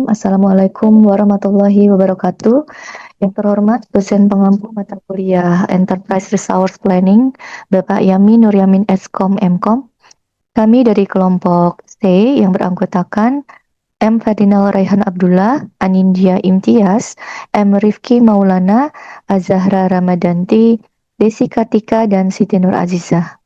Assalamualaikum warahmatullahi wabarakatuh. Yang terhormat dosen pengampu mata kuliah Enterprise Resource Planning, Bapak Yamin Nuryamin Eskom Mkom. Kami dari kelompok C yang beranggotakan M. Fadinal Raihan Abdullah, Anindya Imtiaz, M. Rifki Maulana, Azahra Ramadanti, Desi Kartika, dan Siti Nur Azizah.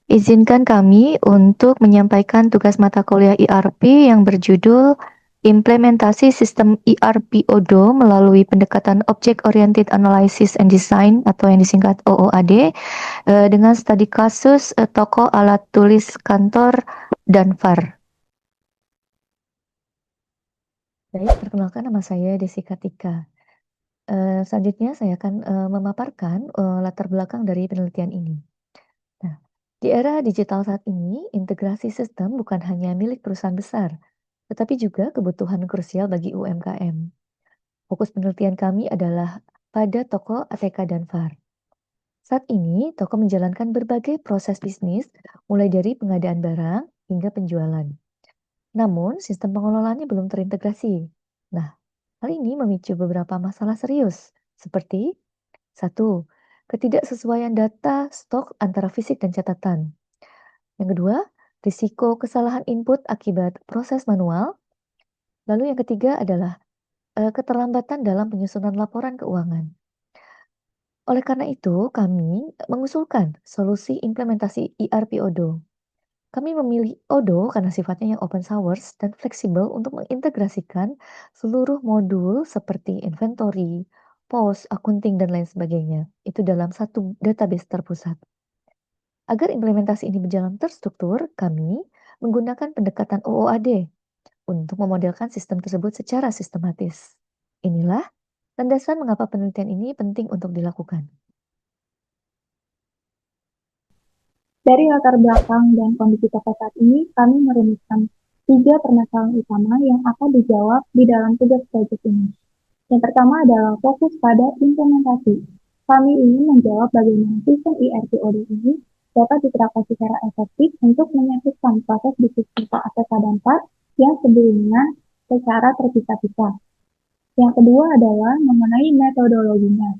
Izinkan kami untuk menyampaikan tugas mata kuliah ERP yang berjudul Implementasi Sistem ERP ODO melalui pendekatan Object Oriented Analysis and Design atau yang disingkat OOAD dengan studi kasus toko alat tulis kantor dan VAR. Baik, perkenalkan nama saya Desi Kartika. Selanjutnya saya akan memaparkan latar belakang dari penelitian ini. Nah, di era digital saat ini, integrasi sistem bukan hanya milik perusahaan besar, tetapi juga kebutuhan krusial bagi UMKM. Fokus penelitian kami adalah pada toko ATK dan VAR. Saat ini, toko menjalankan berbagai proses bisnis, mulai dari pengadaan barang hingga penjualan. Namun, sistem pengelolaannya belum terintegrasi. Nah, hal ini memicu beberapa masalah serius, seperti 1. Ketidaksesuaian data stok antara fisik dan catatan. Yang kedua, risiko kesalahan input akibat proses manual. Lalu yang ketiga adalah keterlambatan dalam penyusunan laporan keuangan. Oleh karena itu, kami mengusulkan solusi implementasi ERP ODO. Kami memilih ODO karena sifatnya yang open source dan fleksibel untuk mengintegrasikan seluruh modul seperti inventory, POS, accounting, dan lain sebagainya. Itu dalam satu database terpusat. Agar implementasi ini berjalan terstruktur, kami menggunakan pendekatan OOAD untuk memodelkan sistem tersebut secara sistematis. Inilah landasan mengapa penelitian ini penting untuk dilakukan. Dari latar belakang dan kondisi toko saat ini, kami merumuskan 3 permasalahan utama yang akan dijawab di dalam tugas proyek ini. Yang pertama adalah fokus pada implementasi. Kami ingin menjawab bagaimana sistem ERP ODO ini dapat diterapkan secara efektif untuk menyatukan proses bisnis toko ATK dan VAR yang sebelumnya secara terpisah-pisah. Yang kedua adalah mengenai metodologinya.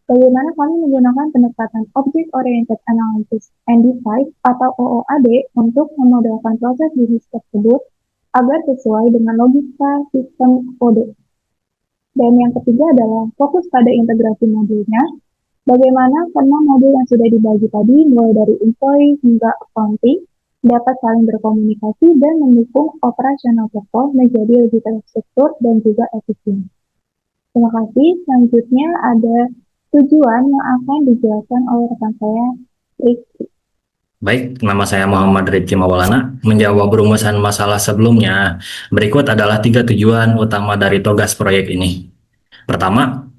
Bagaimana kami menggunakan pendekatan Object Oriented Analysis and Design atau OOAD untuk memodelkan proses bisnis tersebut agar sesuai dengan logika sistem ODO. Dan yang ketiga adalah fokus pada integrasi modulnya. Bagaimana semua modul yang sudah dibagi tadi, mulai dari employee hingga accounting, dapat saling berkomunikasi dan mendukung operasional toko menjadi lebih terstruktur dan juga efisien. Terima kasih. Selanjutnya ada tujuan yang akan dijelaskan oleh rekan saya, Rifki. Baik, nama saya Muhammad Rifki Maulana. Menjawab rumusan masalah sebelumnya, berikut adalah 3 tujuan utama dari tugas proyek ini. Pertama,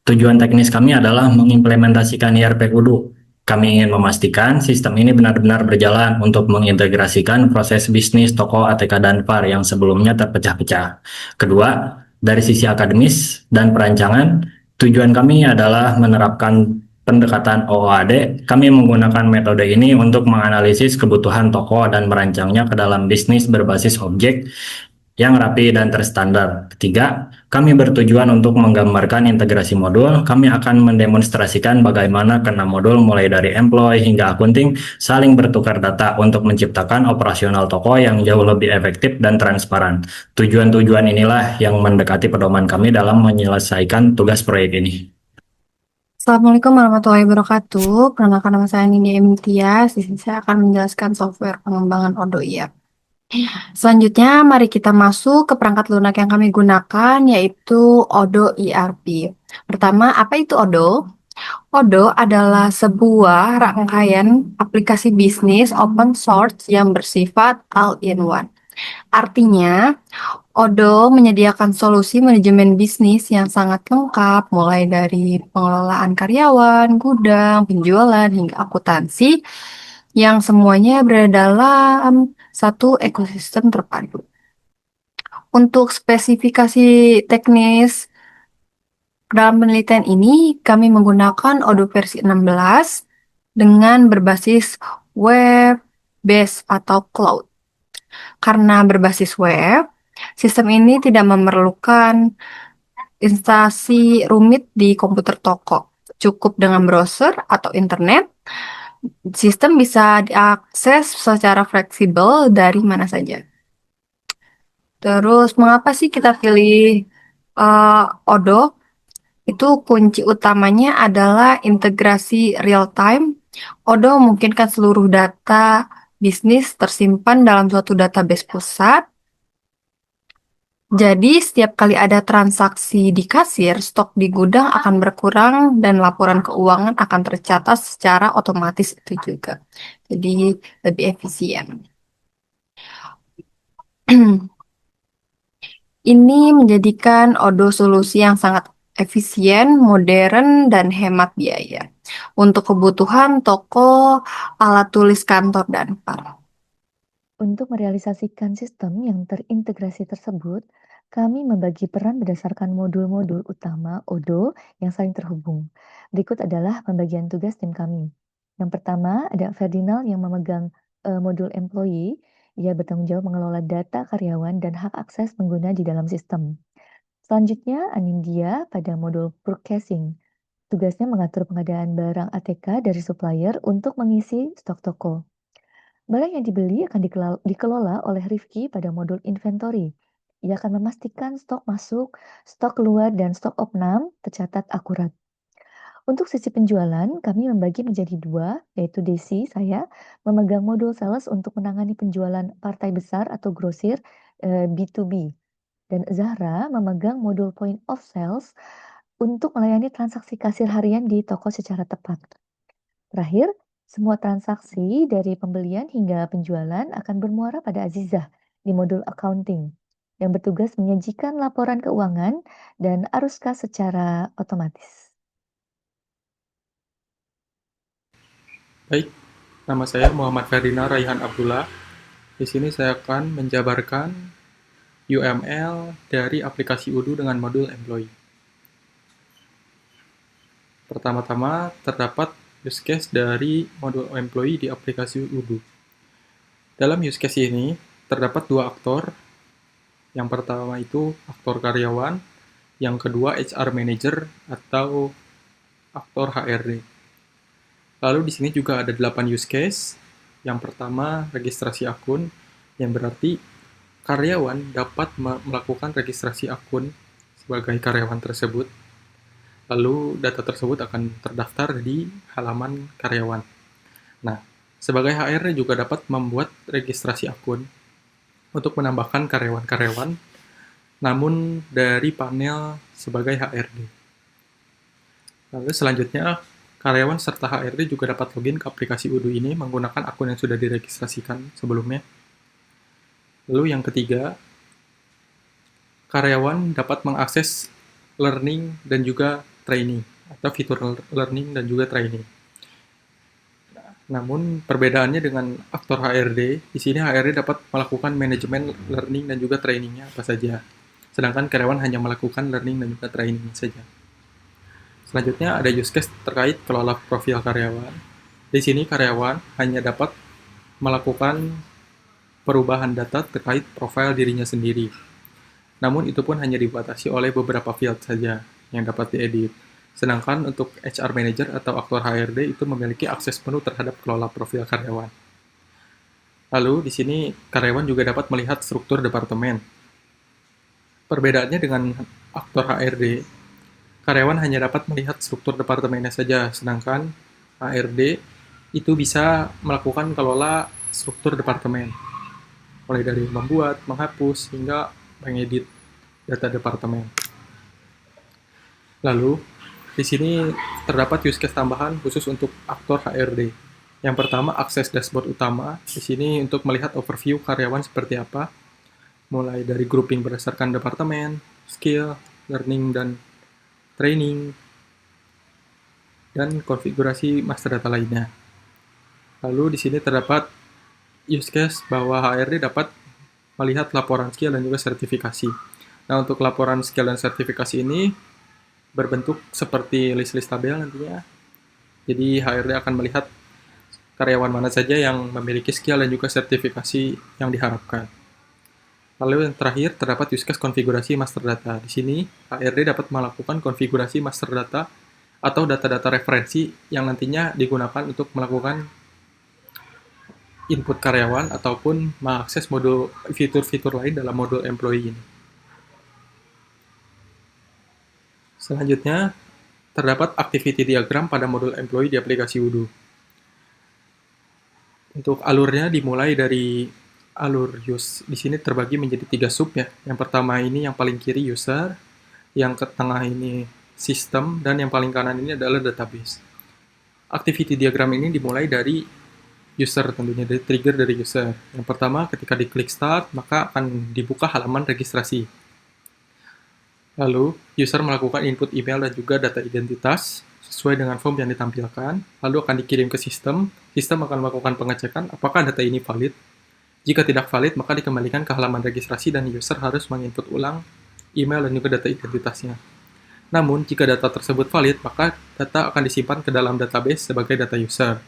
tujuan teknis kami adalah mengimplementasikan ERP ODO. Kami ingin memastikan sistem ini benar-benar berjalan untuk mengintegrasikan proses bisnis toko ATK dan VAR yang sebelumnya terpecah-pecah. Kedua, dari sisi akademis dan perancangan, tujuan kami adalah menerapkan pendekatan OOAD. Kami menggunakan metode ini untuk menganalisis kebutuhan toko dan merancangnya ke dalam bisnis berbasis objek yang rapi dan terstandar. Ketiga, kami bertujuan untuk menggambarkan integrasi modul. Kami akan mendemonstrasikan bagaimana keenam modul mulai dari employee hingga accounting saling bertukar data untuk menciptakan operasional toko yang jauh lebih efektif dan transparan. Tujuan-tujuan inilah yang mendekati pedoman kami dalam menyelesaikan tugas proyek ini. Assalamualaikum warahmatullahi wabarakatuh. Perkenalkan nama saya Nindya Imtiaz. Di sini saya akan menjelaskan software pengembangan ODO IAP. Selanjutnya, mari kita masuk ke perangkat lunak yang kami gunakan, yaitu ODO ERP. Pertama, apa itu ODO? ODO adalah sebuah rangkaian aplikasi bisnis open source yang bersifat all-in-one. Artinya, ODO menyediakan solusi manajemen bisnis yang sangat lengkap, mulai dari pengelolaan karyawan, gudang, penjualan, hingga akuntansi, yang semuanya berada dalam satu ekosistem terpadu. Untuk spesifikasi teknis dalam penelitian ini, kami menggunakan ODO versi 16 dengan berbasis web, based atau cloud. Karena berbasis web, Sistem ini tidak memerlukan instalasi rumit di komputer toko. Cukup dengan browser atau internet, sistem bisa diakses secara fleksibel dari mana saja. Terus, mengapa sih kita pilih Odoo? Itu kunci utamanya adalah integrasi real time. Odoo memungkinkan seluruh data bisnis tersimpan dalam suatu database pusat. Jadi, setiap kali ada transaksi di kasir, stok di gudang akan berkurang dan laporan keuangan akan tercatat secara otomatis itu juga. Jadi, lebih efisien. Ini menjadikan Odoo solusi yang sangat efisien, modern, dan hemat biaya untuk kebutuhan toko, alat tulis kantor, dan par. Untuk merealisasikan sistem yang terintegrasi tersebut, kami membagi peran berdasarkan modul-modul utama Odoo yang saling terhubung. Berikut adalah pembagian tugas tim kami. Yang pertama, ada Ferdinand yang memegang modul employee. Ia bertanggung jawab mengelola data karyawan dan hak akses pengguna di dalam sistem. Selanjutnya, Anindya pada modul purchasing. Tugasnya mengatur pengadaan barang ATK dari supplier untuk mengisi stok toko. Barang yang dibeli akan dikelola oleh Rifki pada modul inventory. Ia akan memastikan stok masuk, stok keluar, dan stok opnam tercatat akurat. Untuk sisi penjualan, kami membagi menjadi dua, yaitu Desi, saya, memegang modul sales untuk menangani penjualan partai besar atau grosir B2B. Dan Zahra memegang modul point of sales untuk melayani transaksi kasir harian di toko secara tepat. Terakhir, semua transaksi dari pembelian hingga penjualan akan bermuara pada Azizah di modul accounting yang bertugas menyajikan laporan keuangan dan arus kas secara otomatis. Baik, nama saya Muhammad Ferdinand Raihan Abdullah. Di sini saya akan menjabarkan UML dari aplikasi Odoo dengan modul employee. Pertama-tama, terdapat use case dari modul employee di aplikasi Odoo. Dalam use case ini, terdapat dua aktor. Yang pertama itu aktor karyawan, yang kedua HR manager atau aktor HRD. Lalu di sini juga ada 8 use case. Yang pertama, registrasi akun, yang berarti karyawan dapat melakukan registrasi akun sebagai karyawan tersebut. Lalu data tersebut akan terdaftar di halaman karyawan. Nah, sebagai HRD juga dapat membuat registrasi akun untuk menambahkan karyawan-karyawan, namun dari panel sebagai HRD. Lalu selanjutnya, karyawan serta HRD juga dapat login ke aplikasi Odoo ini menggunakan akun yang sudah diregistrasikan sebelumnya. Lalu yang ketiga, karyawan dapat mengakses learning dan juga training, atau fitur learning dan juga training. Namun perbedaannya dengan aktor HRD, di sini HRD dapat melakukan manajemen learning dan juga trainingnya apa saja, sedangkan karyawan hanya melakukan learning dan juga training saja. Selanjutnya ada use case terkait kelola profil karyawan. Di sini karyawan hanya dapat melakukan perubahan data terkait profil dirinya sendiri. Namun itu pun hanya dibatasi oleh beberapa field saja yang dapat diedit. Sedangkan untuk HR manager atau aktor HRD itu memiliki akses penuh terhadap kelola profil karyawan. Lalu di sini karyawan juga dapat melihat struktur departemen. Perbedaannya dengan aktor HRD, karyawan hanya dapat melihat struktur departemennya saja, sedangkan HRD itu bisa melakukan kelola struktur departemen, mulai dari membuat, menghapus, hingga mengedit data departemen. Lalu, di sini terdapat use case tambahan khusus untuk aktor HRD. Yang pertama, akses dashboard utama. Di sini untuk melihat overview karyawan seperti apa, mulai dari grouping berdasarkan departemen, skill, learning, dan training, dan konfigurasi master data lainnya. Lalu di sini terdapat use case bahwa HRD dapat melihat laporan skill dan juga sertifikasi. Nah, untuk laporan skill dan sertifikasi ini berbentuk seperti list-list tabel nantinya. Jadi HRD akan melihat karyawan mana saja yang memiliki skill dan juga sertifikasi yang diharapkan. Lalu yang terakhir, terdapat use case konfigurasi master data. Di sini, HRD dapat melakukan konfigurasi master data atau data-data referensi yang nantinya digunakan untuk melakukan input karyawan ataupun mengakses modul fitur-fitur lain dalam modul employee ini. Selanjutnya, terdapat activity diagram pada modul employee di aplikasi Odoo. Untuk alurnya dimulai dari alur di sini terbagi menjadi 3 sub ya. Yang pertama ini yang paling kiri user, yang ke tengah ini sistem, dan yang paling kanan ini adalah database. Activity diagram ini dimulai dari user tentunya, dari trigger dari user. Yang pertama ketika diklik start, maka akan dibuka halaman registrasi. Lalu, user melakukan input email dan juga data identitas sesuai dengan form yang ditampilkan, lalu akan dikirim ke sistem. Sistem akan melakukan pengecekan apakah data ini valid. Jika tidak valid, maka dikembalikan ke halaman registrasi dan user harus menginput ulang email dan juga data identitasnya. Namun, jika data tersebut valid, maka data akan disimpan ke dalam database sebagai data user.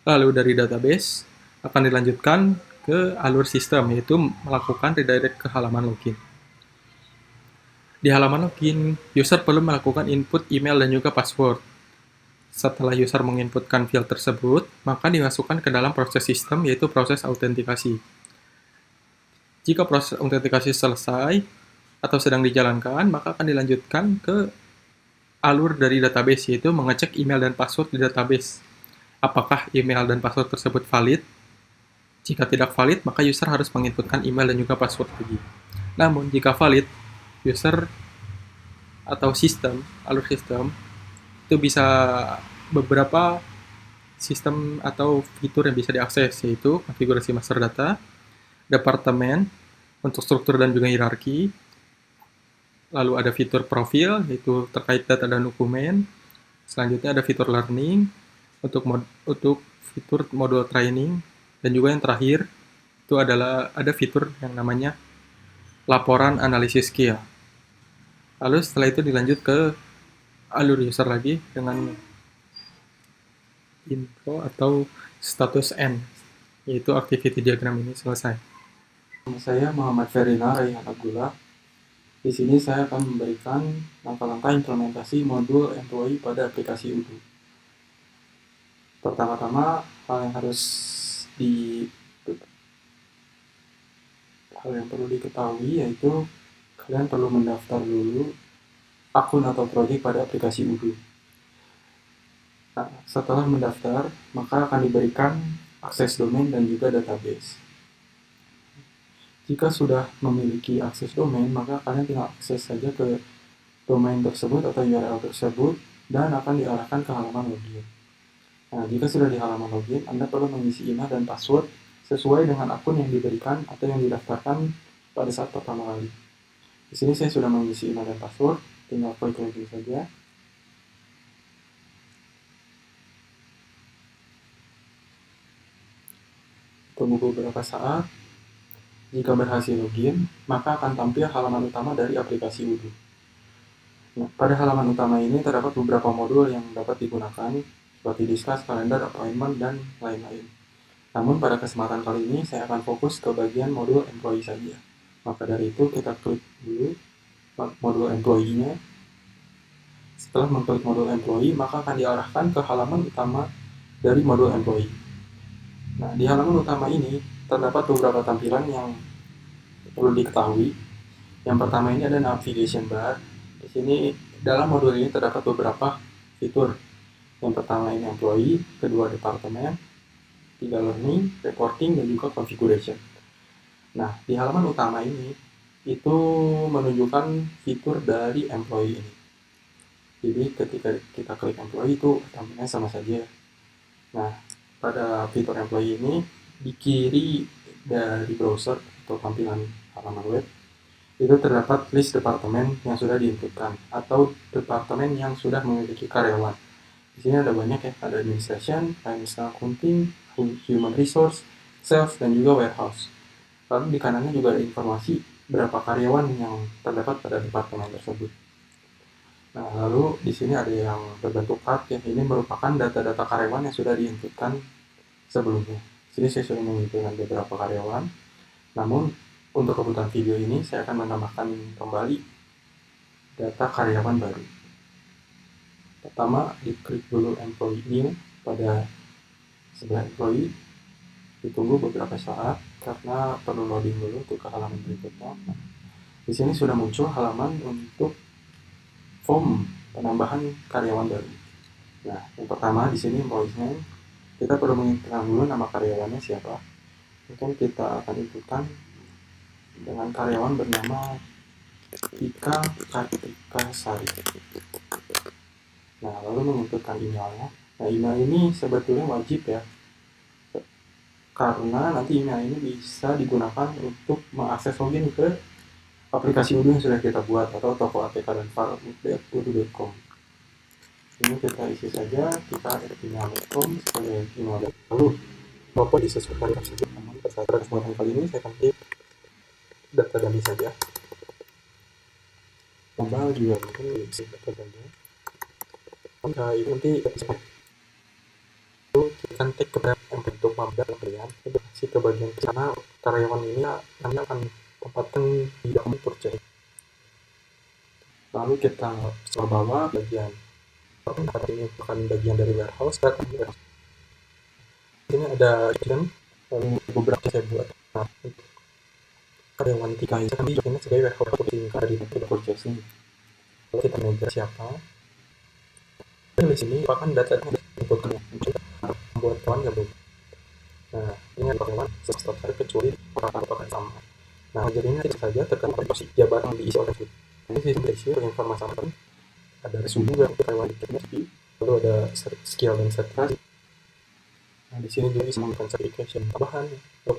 Lalu dari database akan dilanjutkan ke alur sistem, yaitu melakukan redirect ke halaman login. Di halaman login, user perlu melakukan input email dan juga password. Setelah user menginputkan field tersebut, maka dimasukkan ke dalam proses sistem, yaitu proses autentikasi. Jika proses autentikasi selesai atau sedang dijalankan, maka akan dilanjutkan ke alur dari database, yaitu mengecek email dan password di database. Apakah email dan password tersebut valid? Jika tidak valid, maka user harus menginputkan email dan juga password lagi. Namun, jika valid, user atau sistem, alur sistem, itu bisa beberapa sistem atau fitur yang bisa diakses, yaitu konfigurasi master data, departemen, untuk struktur dan juga hierarki, lalu ada fitur profil, yaitu terkait data dan dokumen, selanjutnya ada fitur learning, untuk fitur modul training, dan juga yang terakhir, itu adalah ada fitur yang namanya laporan analisis skill. Lalu setelah itu dilanjut ke alur user lagi dengan info atau status end, yaitu activity diagram ini selesai. Nama saya Muhammad Ferina Raihan Abdullah. Di sini saya akan memberikan langkah-langkah implementasi modul employee pada aplikasi Odoo. Pertama-tama, hal yang perlu diketahui yaitu kalian perlu mendaftar dulu akun atau proyek pada aplikasi Odoo. Nah, setelah mendaftar, maka akan diberikan akses domain dan juga database. Jika sudah memiliki akses domain, maka kalian tinggal akses saja ke domain tersebut atau URL tersebut dan akan diarahkan ke halaman login. Nah, jika sudah di halaman login, Anda perlu mengisi email dan password sesuai dengan akun yang diberikan atau yang didaftarkan pada saat pertama kali. Di sini saya sudah mengisi email dan password, tinggal klik login saja. Tunggu beberapa saat. Jika berhasil login, maka akan tampil halaman utama dari aplikasi Odoo. Nah, pada halaman utama ini terdapat beberapa modul yang dapat digunakan, seperti discuss, kalender, appointment, dan lain-lain. Namun pada kesempatan kali ini saya akan fokus ke bagian modul employee saja. Maka dari itu kita klik dulu modul employee-nya. Setelah mengklik modul employee, maka akan diarahkan ke halaman utama dari modul employee. Nah, di halaman utama ini terdapat beberapa tampilan yang perlu diketahui. Yang pertama ini ada navigation bar. Di sini dalam modul ini terdapat beberapa fitur. Yang pertama ini employee, kedua departemen, 3 learning, reporting, dan juga configuration. Nah, di halaman utama ini itu menunjukkan fitur dari employee ini. Jadi ketika kita klik employee itu tampilnya sama saja. Nah, pada fitur employee ini di kiri dari browser atau tampilan halaman web itu terdapat list departemen yang sudah diinputkan atau departemen yang sudah memiliki karyawan. Di sini ada banyak ya, ada administration, financial accounting, human resource, sales, dan juga warehouse. Lalu di kanannya juga ada informasi berapa karyawan yang terdapat pada departemen tersebut. Nah, lalu di sini ada yang berbentuk card ya, ini merupakan data-data karyawan yang sudah diinputkan sebelumnya. Di sini saya sudah menginputkan beberapa karyawan. Namun Untuk kebutuhan video ini, saya akan menambahkan kembali data karyawan baru. Pertama, diklik dulu employee new pada sebelah employee, ditunggu beberapa saat karena perlu loading dulu untuk ke halaman berikutnya. Nah, di sini sudah muncul halaman untuk form penambahan karyawan baru. Nah, yang pertama di sini employee name, kita perlu menginputkan dulu nama karyawannya siapa. Mungkin kita akan inputkan dengan karyawan bernama Ika Kartika Sari. Nah, lalu menginputkan emailnya. Nah, email ini sebetulnya wajib ya, karena nanti email ini bisa digunakan untuk mengakses login ke aplikasi Udu yang sudah kita buat atau toko APK dan file udu.com. Ini kita isi saja, kita email.com sebagai email. Lalu walaupun disesuaikan saja namun pada kesempatan kali ini saya akan klik data dummy saja. Tambah juga mungkin isi data saja. Ini nanti itu kita akan take ke untuk membuat pembelian, edukasi ke bagian sana karyawan ini nanti akan tempatkan di dalam purchase. Lalu kita setelah bawah bagian ini bukan bagian dari warehouse. Ini ada beberapa saya buat. Nah, karyawan 3 ini kami ini sebagai warehouse dari purchasing. Lalu kita manajer siapa? Di sini akan datanya inputkan membuat kawan gabung. Nah, ini ada karyawan stop kecuali orang-orang sama. Nah, jadi ini saja tekan posisi jabatan diisi oleh itu. Ini sistem isi informasi apa? Ada resume juga untuk karyawan di lalu ada skill dan sertifikasi. Nah, di sini juga bisa memberikan certification tambahan untuk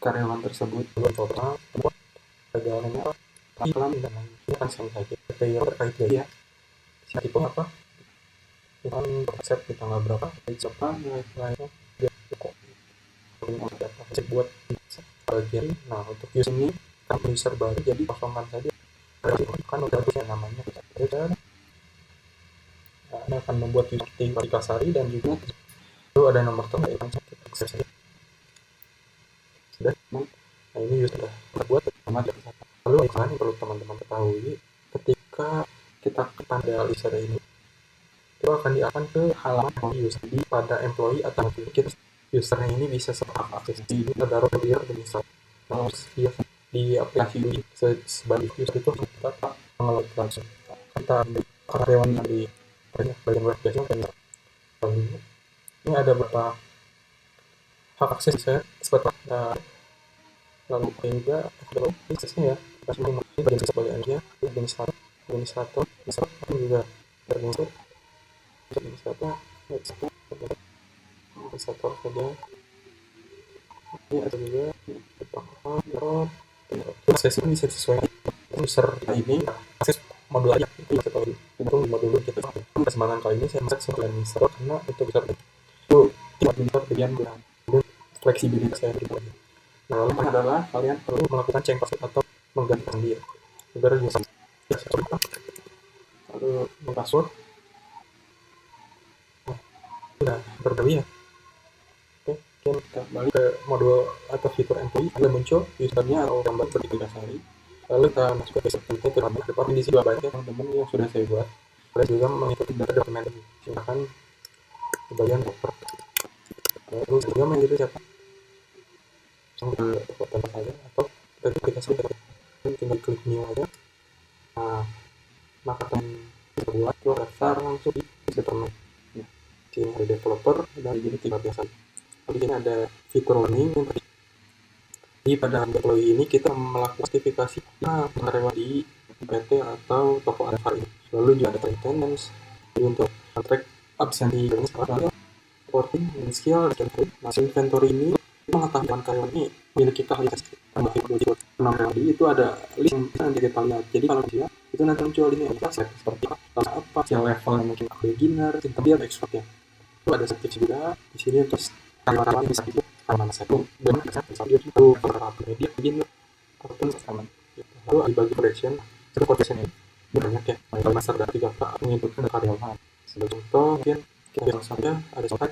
karyawan tersebut. Lalu total, perjalanannya, iklan dan lain. Ini akan sampai KPI yang terkait gaya. Tipe apa? Kita set di tanggal berapa? Siapa nilai-nilainya? Dia cukup. Cek buat bagian. Nah, untuk user ini kan user baru jadi kosongan saja. Kan udah punya namanya kita saja. Nah, akan membuat user Kartika Sari dan juga lalu ada nomor telepon yang kita akses saja. Sudah, nah ini user sudah terbuat sama. Lalu iklan yang perlu teman-teman ketahui ketika kita tanda user ini itu akan diarahkan ke halaman user di pada employee atau kita usernya ini bisa akses di terdapat biar bisa di aplikasi ini sebagai user itu kita mengelola langsung kita karyawan yang di bagian web biasanya ini ada beberapa hak akses saya seperti lalu juga aksesnya ya ini bagian sebagai administrator juga administrator saja. Ini ada juga akses ini bisa sesuai user ini akses modul aja itu bisa tahu itu modul kita kesempatan kali ini saya set sebagai administrator karena itu bisa itu tidak bagian fleksibilitas saya gitu. Nah, lalu adalah kalian perlu melakukan change password atau menggantikan dia agar bisa lalu password sudah berbeda ya. Oke, kita balik ke modul atau fitur employee ada muncul usernya atau gambar Kartika Sari. Lalu kita masuk ke seperti itu ramai depan di sini banyak teman-teman yang sudah saya buat. Kalian juga mengikuti data dokumen silakan di bagian cover. Lalu juga mengikuti siapa sampai ke tempat saja atau aplikasi tinggal klik new aja. Nah, maka akan kita buat daftar langsung di determine. Sini ada developer dan jadi tiga biasa. Lalu ini ada fitur learning yang di pada employee ini kita melakukan sertifikasi karyawan di PT atau toko APK ini. Lalu juga ada attendance untuk track absensi dan reporting dan skill dan masuk inventory ini mengetahui karyawan ini memiliki keahlian karyawan itu ada list yang bisa nanti kita lihat. Jadi kalau dia itu nanti muncul ini seperti apa skill level yang mungkin beginner, intermediate, expert ya. Itu ada sertifikat juga di sini untuk karyawan bisa itu karena satu dan bisa dia itu beberapa media begini ataupun sama. Lalu di bagi operation itu operation ini banyak ya. Kalau master dari 3 menginputkan karyawan. Sebagai contoh mungkin kita saja ada contoh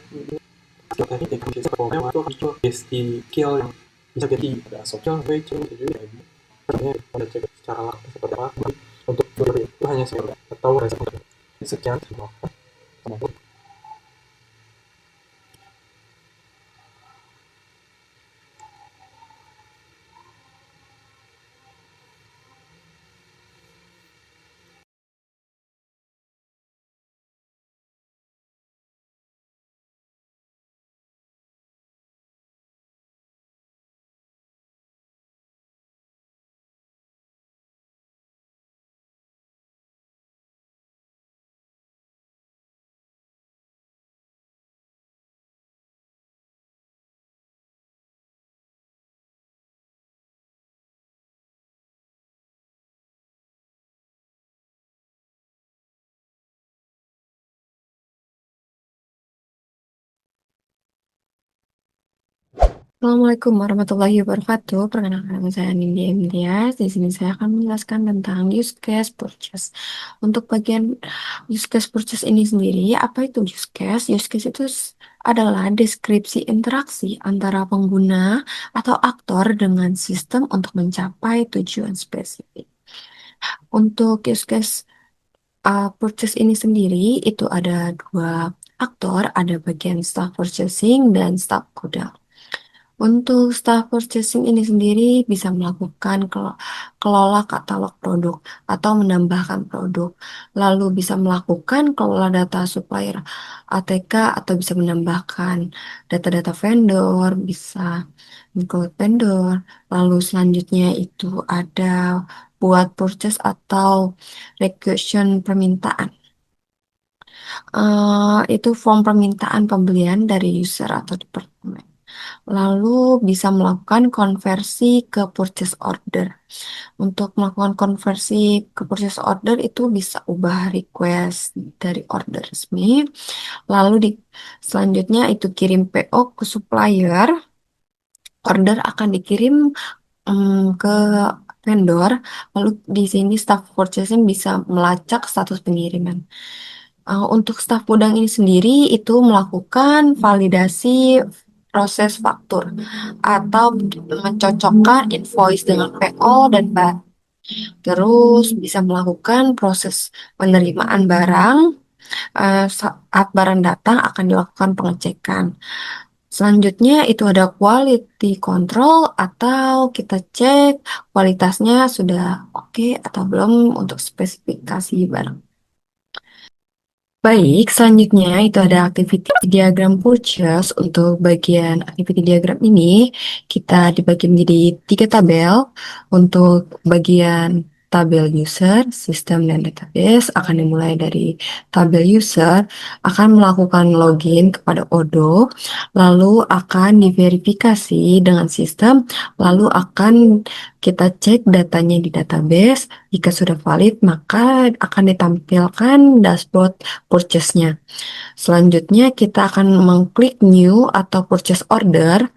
skill teknik yang bisa performa itu muncul besti skill yang Bisa jadi ada social rachel gitu ya. Caranya pada cek secara langsung seperti apa. Untuk fitur itu hanya saya atau respon. Sekian, terima kasih. Assalamualaikum warahmatullahi wabarakatuh. Perkenalkan nama saya Nindya Imtiaz. Di sini saya akan menjelaskan tentang use case purchase. Untuk bagian use case purchase ini sendiri, apa itu use case? Use case itu adalah deskripsi interaksi antara pengguna atau aktor dengan sistem untuk mencapai tujuan spesifik. Untuk use case purchase ini sendiri itu ada dua aktor, ada bagian staff purchasing dan staff gudang. Untuk staff purchasing ini sendiri bisa melakukan kelola katalog produk atau menambahkan produk. Lalu bisa melakukan kelola data supplier ATK atau bisa menambahkan data-data vendor, bisa include vendor. Lalu selanjutnya itu ada buat purchase atau requisition permintaan. Itu form permintaan pembelian dari user atau departemen. Lalu bisa melakukan konversi ke purchase order. Untuk melakukan konversi ke purchase order itu bisa ubah request dari order resmi. Lalu selanjutnya itu kirim PO ke supplier. Order akan dikirim ke vendor. Lalu di sini staff purchasing bisa melacak status pengiriman. Untuk staf gudang ini sendiri itu melakukan validasi proses faktur atau mencocokkan invoice dengan PO dan barang. Terus bisa melakukan proses penerimaan barang. Saat barang datang akan dilakukan pengecekan. Selanjutnya itu ada quality control atau kita cek kualitasnya sudah oke atau belum untuk spesifikasi barang. Baik, selanjutnya itu ada activity diagram purchase. Untuk bagian activity diagram ini, kita dibagi menjadi 3 tabel. Untuk bagian tabel user, sistem, dan database akan dimulai dari tabel user, akan melakukan login kepada Odoo, lalu akan diverifikasi dengan sistem, lalu akan kita cek datanya di database. Jika sudah valid, maka akan ditampilkan dashboard purchase-nya. Selanjutnya kita akan mengklik new atau purchase order.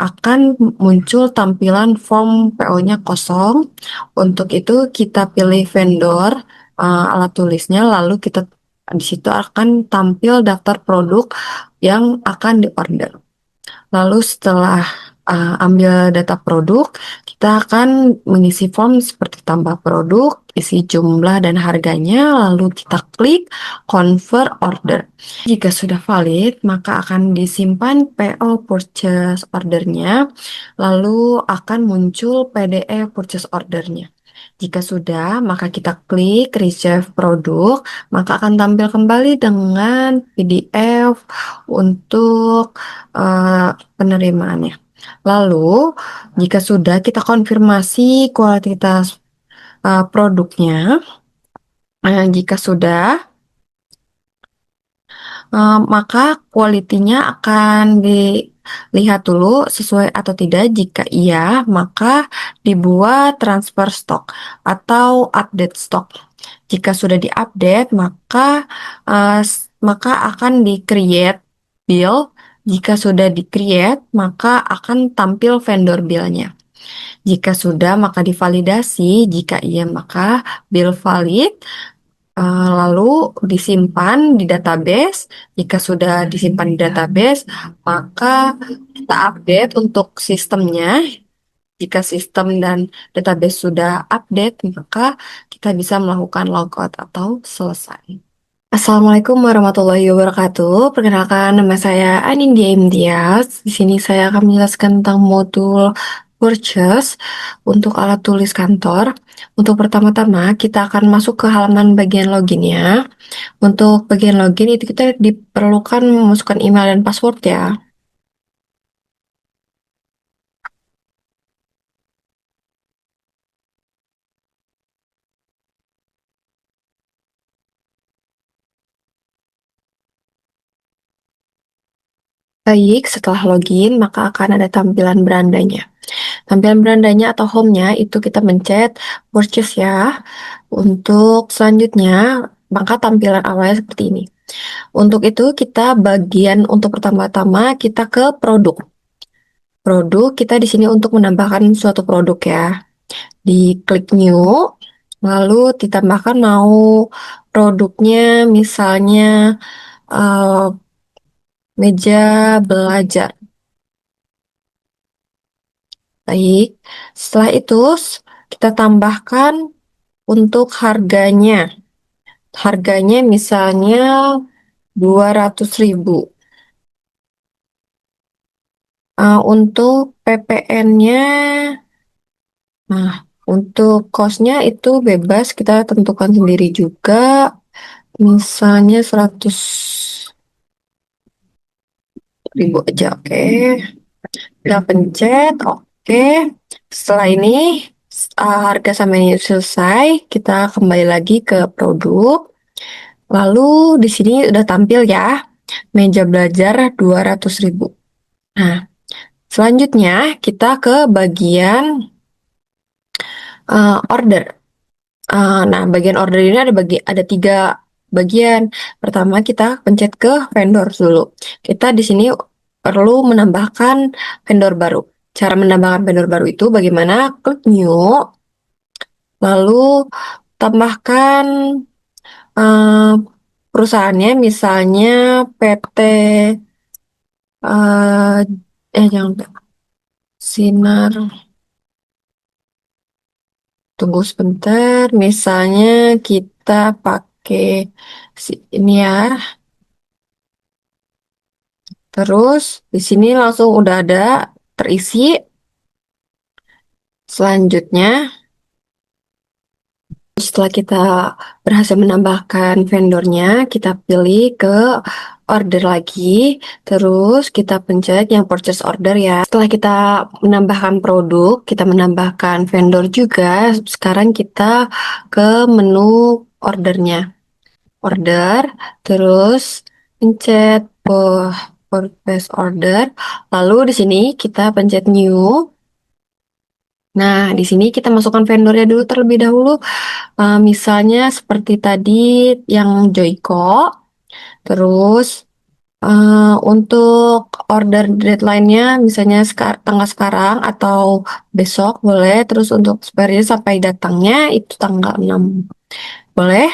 Akan muncul tampilan form PO-nya kosong. Untuk itu kita pilih vendor alat tulisnya, lalu kita di situ akan tampil daftar produk yang akan diorder. Lalu setelah ambil data produk, kita akan mengisi form seperti tambah produk, isi jumlah dan harganya, lalu kita klik convert order. Jika sudah valid, maka akan disimpan PO purchase ordernya, lalu akan muncul PDF purchase ordernya. Jika sudah, maka kita klik receive produk, maka akan tampil kembali dengan PDF untuk penerimaannya. Lalu, jika sudah kita konfirmasi kualitas produknya, jika sudah, maka kualitinya akan dilihat dulu sesuai atau tidak. Jika iya, maka dibuat transfer stok atau update stok. Jika sudah diupdate, maka akan di-create bill. Jika sudah di-create, maka akan tampil vendor bill-nya. Jika sudah, maka divalidasi. Jika iya, maka bill valid. Lalu disimpan di database. Jika sudah disimpan di database, maka kita update untuk sistemnya. Jika sistem dan database sudah update, maka kita bisa melakukan logout atau selesai. Assalamualaikum warahmatullahi wabarakatuh. Perkenalkan, nama saya Anindya Imtiaz. Di sini saya akan menjelaskan tentang modul purchase untuk alat tulis kantor. Untuk pertama-tama, kita akan masuk ke halaman bagian loginnya. Untuk bagian login itu kita diperlukan memasukkan email dan password ya. Baik, setelah login, maka akan ada tampilan berandanya. Tampilan berandanya atau home-nya itu kita mencet purchase ya. Untuk selanjutnya, maka tampilan awalnya seperti ini. Untuk itu kita bagian untuk pertama-tama kita ke produk. Produk kita di sini untuk menambahkan suatu produk ya. Diklik new, lalu ditambahkan mau produknya misalnya eh, meja belajar. Baik, setelah itu kita tambahkan untuk harganya. Harganya misalnya 200.000. Untuk PPN-nya, nah untuk kosnya itu bebas kita tentukan sendiri juga. Misalnya 100.000 aja, oke. Kita pencet, oke. Setelah ini harga sama ini selesai, kita kembali lagi ke produk. Lalu di sini udah tampil ya, meja belajar 200.000. Nah, selanjutnya kita ke bagian order. Nah, bagian order ini ada 3 bagian. Pertama kita pencet ke vendor dulu. Kita di sini perlu menambahkan vendor baru. Cara menambahkan vendor baru itu bagaimana? Klik new, lalu tambahkan uh, perusahaannya misalnya PT uh, jangan Sinar. Tunggu sebentar, misalnya kita pakai ini ya. Terus di sini langsung udah ada terisi. Selanjutnya, setelah kita berhasil menambahkan vendornya, kita pilih ke order lagi. Terus kita pencet yang purchase order ya. Setelah kita menambahkan produk, kita menambahkan vendor juga. Sekarang kita ke menu ordernya. Order, terus pencet purchase order. Lalu di sini kita pencet new. Nah, di sini kita masukkan vendornya dulu terlebih dahulu. Misalnya seperti tadi yang Joyko. Terus untuk order deadline-nya misalnya tanggal sekarang atau besok boleh. Terus untuk spare sampai datangnya itu tanggal 6. Boleh.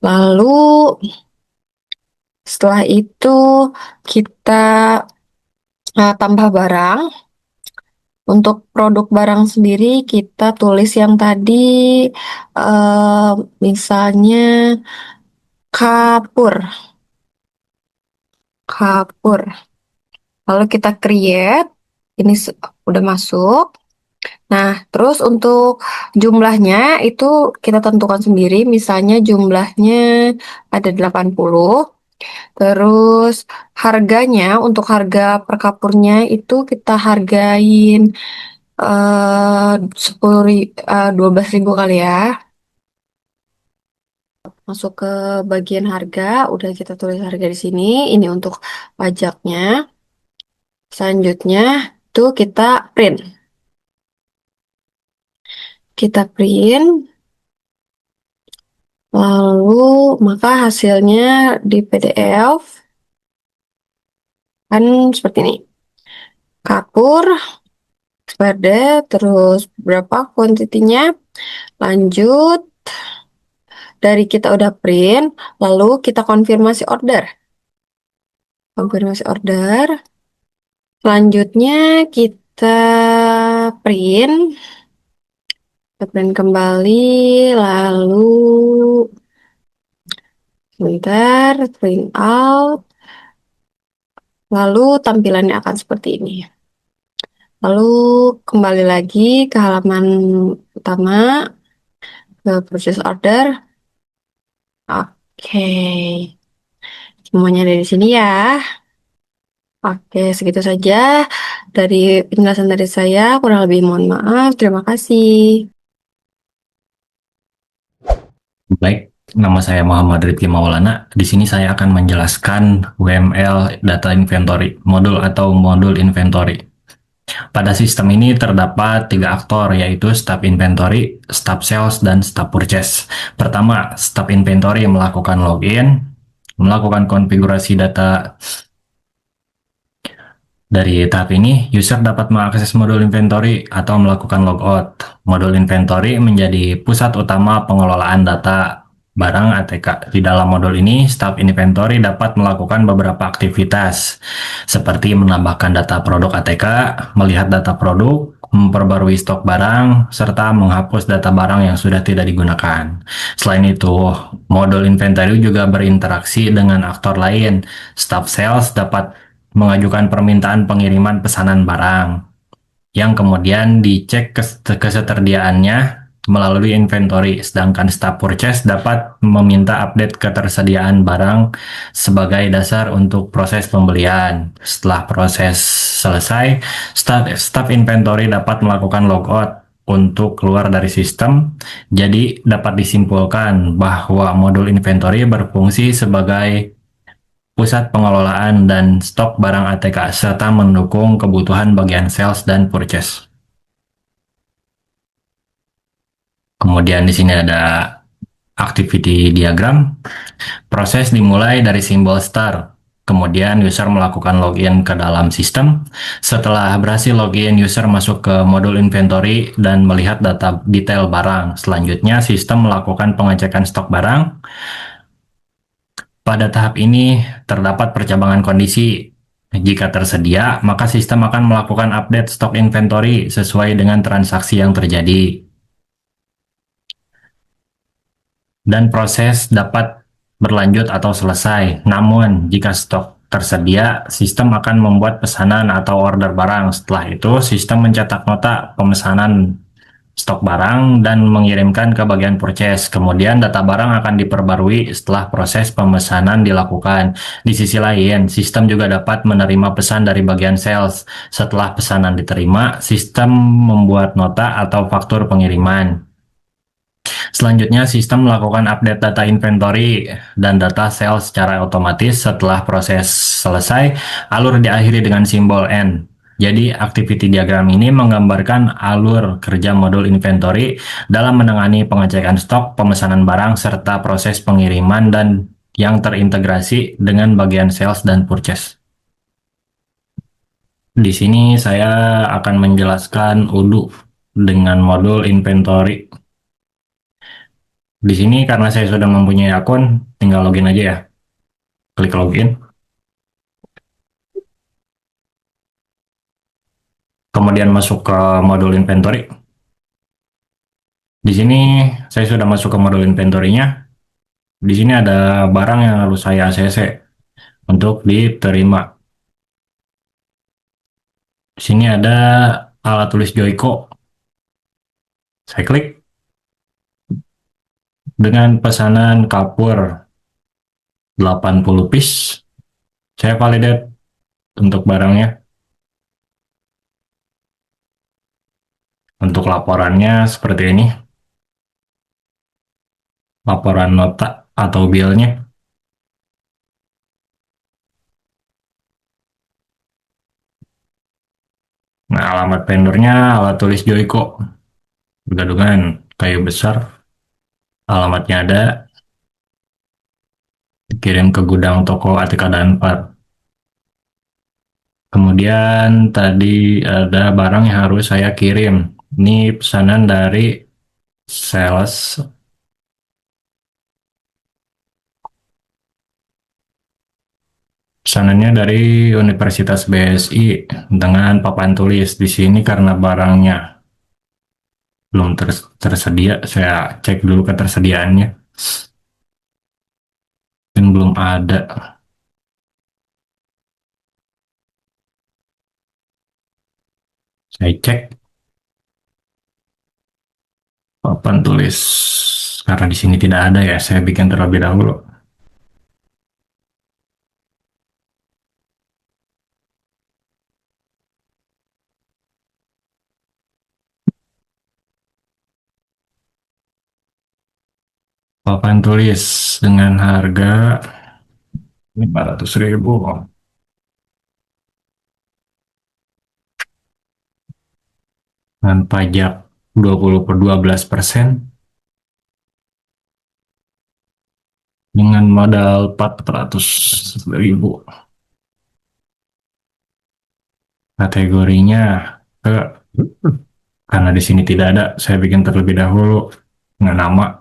Lalu setelah itu kita tambah barang. Untuk produk barang sendiri kita tulis yang tadi misalnya kapur. Kapur. Lalu kita create. Ini udah masuk. Nah, terus untuk jumlahnya itu kita tentukan sendiri. Misalnya jumlahnya ada 80. Terus harganya untuk harga per kapurnya itu kita hargain 12.000 kali ya. Masuk ke bagian harga, udah kita tulis harga di sini. Ini untuk pajaknya. Selanjutnya tuh kita print. Kita print. Lalu maka hasilnya di PDF kan seperti ini. Kapur, expired, terus berapa kuantitinya. Lanjut. Dari kita udah print, lalu kita konfirmasi order. Konfirmasi order. Selanjutnya kita print, kembali, lalu sebentar, print out, lalu tampilannya akan seperti ini. Lalu kembali lagi ke halaman utama, ke purchase order. Oke, semuanya ada di sini ya. Oke, segitu saja dari penjelasan dari saya. Kurang lebih mohon maaf. Terima kasih. Baik, nama saya Muhammad Ridki Maulana. Di sini saya akan menjelaskan UML Data Inventory, modul atau modul inventory. Pada sistem ini terdapat tiga aktor, yaitu staf inventory, staf sales, dan staf purchase. Pertama, staf inventory melakukan login, melakukan konfigurasi data. Dari tahap ini, user dapat mengakses modul inventory atau melakukan logout. Modul inventory menjadi pusat utama pengelolaan data barang ATK. Di dalam modul ini, staf inventory dapat melakukan beberapa aktivitas, seperti menambahkan data produk ATK, melihat data produk, memperbarui stok barang, serta menghapus data barang yang sudah tidak digunakan. Selain itu, modul inventory juga berinteraksi dengan aktor lain. Staf sales dapat mengajukan permintaan pengiriman pesanan barang yang kemudian dicek ketersediaannya melalui inventory, sedangkan staf purchase dapat meminta update ketersediaan barang sebagai dasar untuk proses pembelian. Setelah proses selesai, staf inventory dapat melakukan logout untuk keluar dari sistem. Jadi dapat disimpulkan bahwa modul inventory berfungsi sebagai pusat pengelolaan dan stok barang ATK serta mendukung kebutuhan bagian sales dan purchase. Kemudian di sini ada activity diagram. Proses dimulai dari simbol start. Kemudian user melakukan login ke dalam sistem. Setelah berhasil login, user masuk ke modul inventory dan melihat data detail barang. Selanjutnya, sistem melakukan pengecekan stok barang. Pada tahap ini, terdapat percabangan kondisi. Jika tersedia, maka sistem akan melakukan update stok inventory sesuai dengan transaksi yang terjadi. Dan proses dapat berlanjut atau selesai. Namun, jika stok tersedia, sistem akan membuat pesanan atau order barang. Setelah itu, sistem mencetak nota pemesanan stok barang dan mengirimkan ke bagian purchase. Kemudian data barang akan diperbarui setelah proses pemesanan dilakukan. Di sisi lain, sistem juga dapat menerima pesan dari bagian sales. Setelah pesanan diterima, sistem membuat nota atau faktur pengiriman. Selanjutnya, sistem melakukan update data inventory dan data sales secara otomatis. Setelah proses selesai, alur diakhiri dengan simbol N. Jadi, activity diagram ini menggambarkan alur kerja modul inventory dalam menangani pengecekan stok, pemesanan barang, serta proses pengiriman dan yang terintegrasi dengan bagian sales dan purchase. Di sini saya akan menjelaskan UDU dengan modul inventory. Di sini karena saya sudah mempunyai akun, tinggal login aja ya. Klik login. Kemudian masuk ke modul inventory. Di sini saya sudah masuk ke modul inventory-nya. Di sini ada barang yang harus saya ACC untuk diterima. Di sini ada alat tulis Joico. Saya klik dengan pesanan kapur 80 piece. Saya validate untuk barangnya. Untuk laporannya seperti ini. Laporan nota atau bill-nya. Nah, alamat vendornya alat tulis Joico. Gadungan kayu besar. Alamatnya ada. Dikirim ke gudang toko ATK Danpar. Kemudian tadi ada barang yang harus saya kirim. Ini pesanan dari sales. Pesanannya dari Universitas BSI dengan papan tulis di sini karena barangnya belum tersedia. Saya cek dulu ketersediaannya dan belum ada. Saya cek papan tulis karena di sini tidak ada ya. Saya bikin terlebih dahulu. Papan tulis dengan harga 500.000 dengan pajak 20 per 12% dengan modal 400.000. Kategorinya ke karena di sini tidak ada, saya bikin terlebih dahulu dengan nama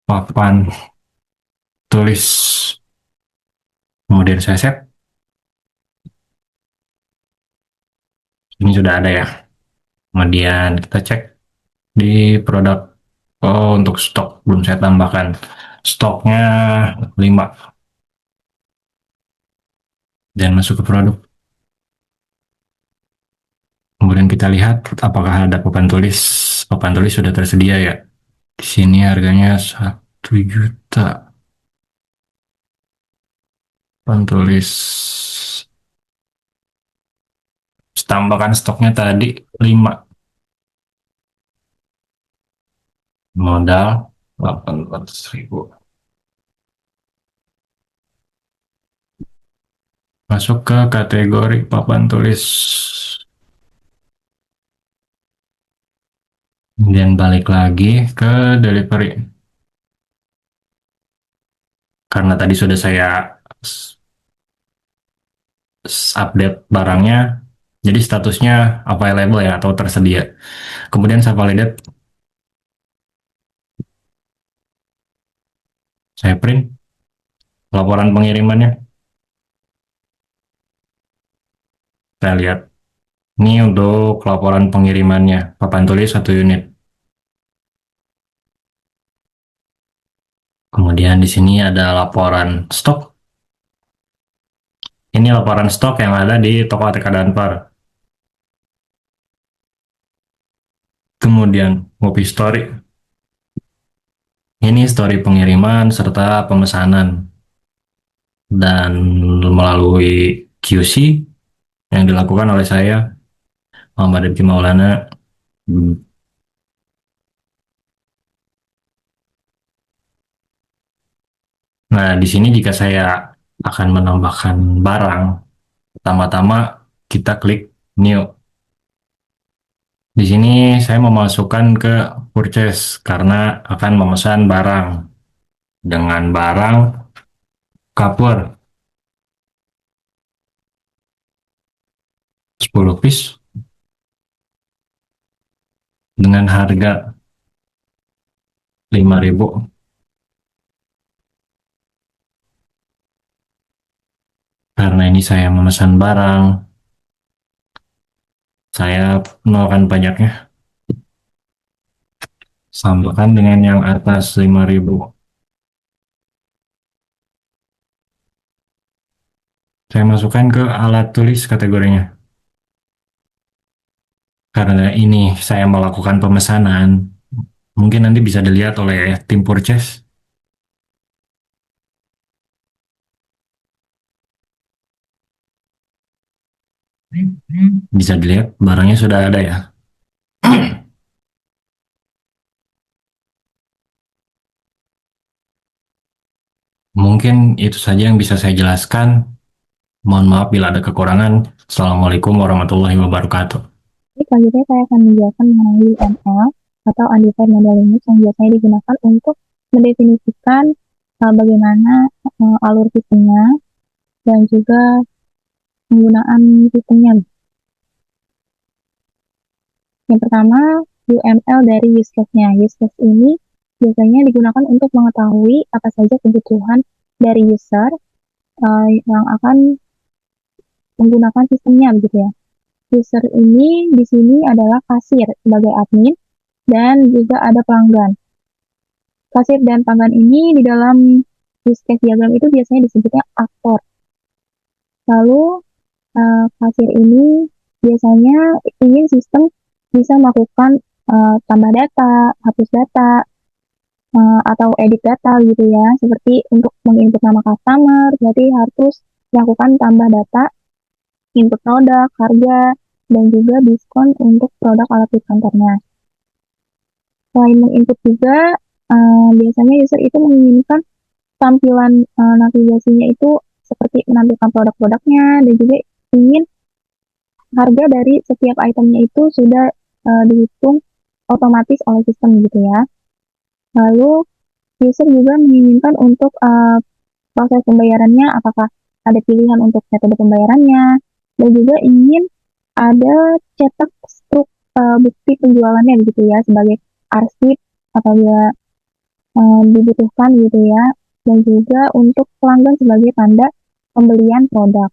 papan tulis. Kemudian saya save. Ini sudah ada ya. Kemudian kita cek di produk. Oh, untuk stok belum saya tambahkan. Stoknya 5. Dan masuk ke produk. Kemudian kita lihat apakah ada papan tulis. Papan tulis sudah tersedia ya. Di sini harganya 1 juta. Papan tulis. Tambahkan stoknya tadi 5. Modal 800.000. Masuk ke kategori papan tulis. Kemudian balik lagi ke delivery. Karena tadi sudah saya update barangnya, jadi statusnya available ya atau tersedia. Kemudian saya validate. Saya print laporan pengirimannya. Kita lihat. Ini untuk laporan pengirimannya. Papan tulis 1 unit. Kemudian di sini ada laporan stok. Ini laporan stok yang ada di toko ATK Danpar. Kemudian Ngopi Story. Ini story pengiriman serta pemesanan. Dan melalui QC yang dilakukan oleh saya, Muhammad Rifki Maulana. Nah, di sini jika saya akan menambahkan barang, pertama-tama kita klik New. Di sini saya memasukkan ke purchase karena akan memesan barang dengan barang kapur 10 piece dengan harga 5.000. Karena ini saya memesan barang, saya nolkan pajaknya. Samakan dengan yang atas 5.000. Saya masukkan ke alat tulis kategorinya. Karena ini saya melakukan pemesanan, mungkin nanti bisa dilihat oleh tim purchase. Bisa dilihat barangnya sudah ada ya. Mungkin itu saja yang bisa saya jelaskan. Mohon maaf bila ada kekurangan. Assalamualaikum warahmatullahi wabarakatuh. Selanjutnya saya akan menjelaskan mengenai UML atau Undefined Model Unit yang biasanya digunakan untuk mendefinisikan bagaimana alur sistemnya dan juga penggunaan sistemnya. Yang pertama, UML dari use case-nya. Use case ini biasanya digunakan untuk mengetahui apa saja kebutuhan dari user yang akan menggunakan sistemnya begitu ya. User ini di sini adalah kasir sebagai admin dan juga ada pelanggan. Kasir dan pelanggan ini di dalam use case diagram itu biasanya disebutnya aktor. Lalu kasir ini biasanya ingin sistem bisa melakukan tambah data, hapus data, atau edit data gitu ya. Seperti untuk menginput nama customer, berarti harus melakukan tambah data, input produk, harga, dan juga diskon untuk produk alat kantornya. Selain menginput juga, biasanya user itu menginginkan tampilan navigasinya itu seperti menampilkan produk-produknya dan juga ingin harga dari setiap itemnya itu sudah dihitung otomatis oleh sistem gitu ya. Lalu user juga menginginkan untuk proses pembayarannya apakah ada pilihan untuk metode pembayarannya dan juga ingin ada cetak struk bukti penjualannya gitu ya sebagai arsip apabila dibutuhkan gitu ya dan juga untuk pelanggan sebagai tanda pembelian produk.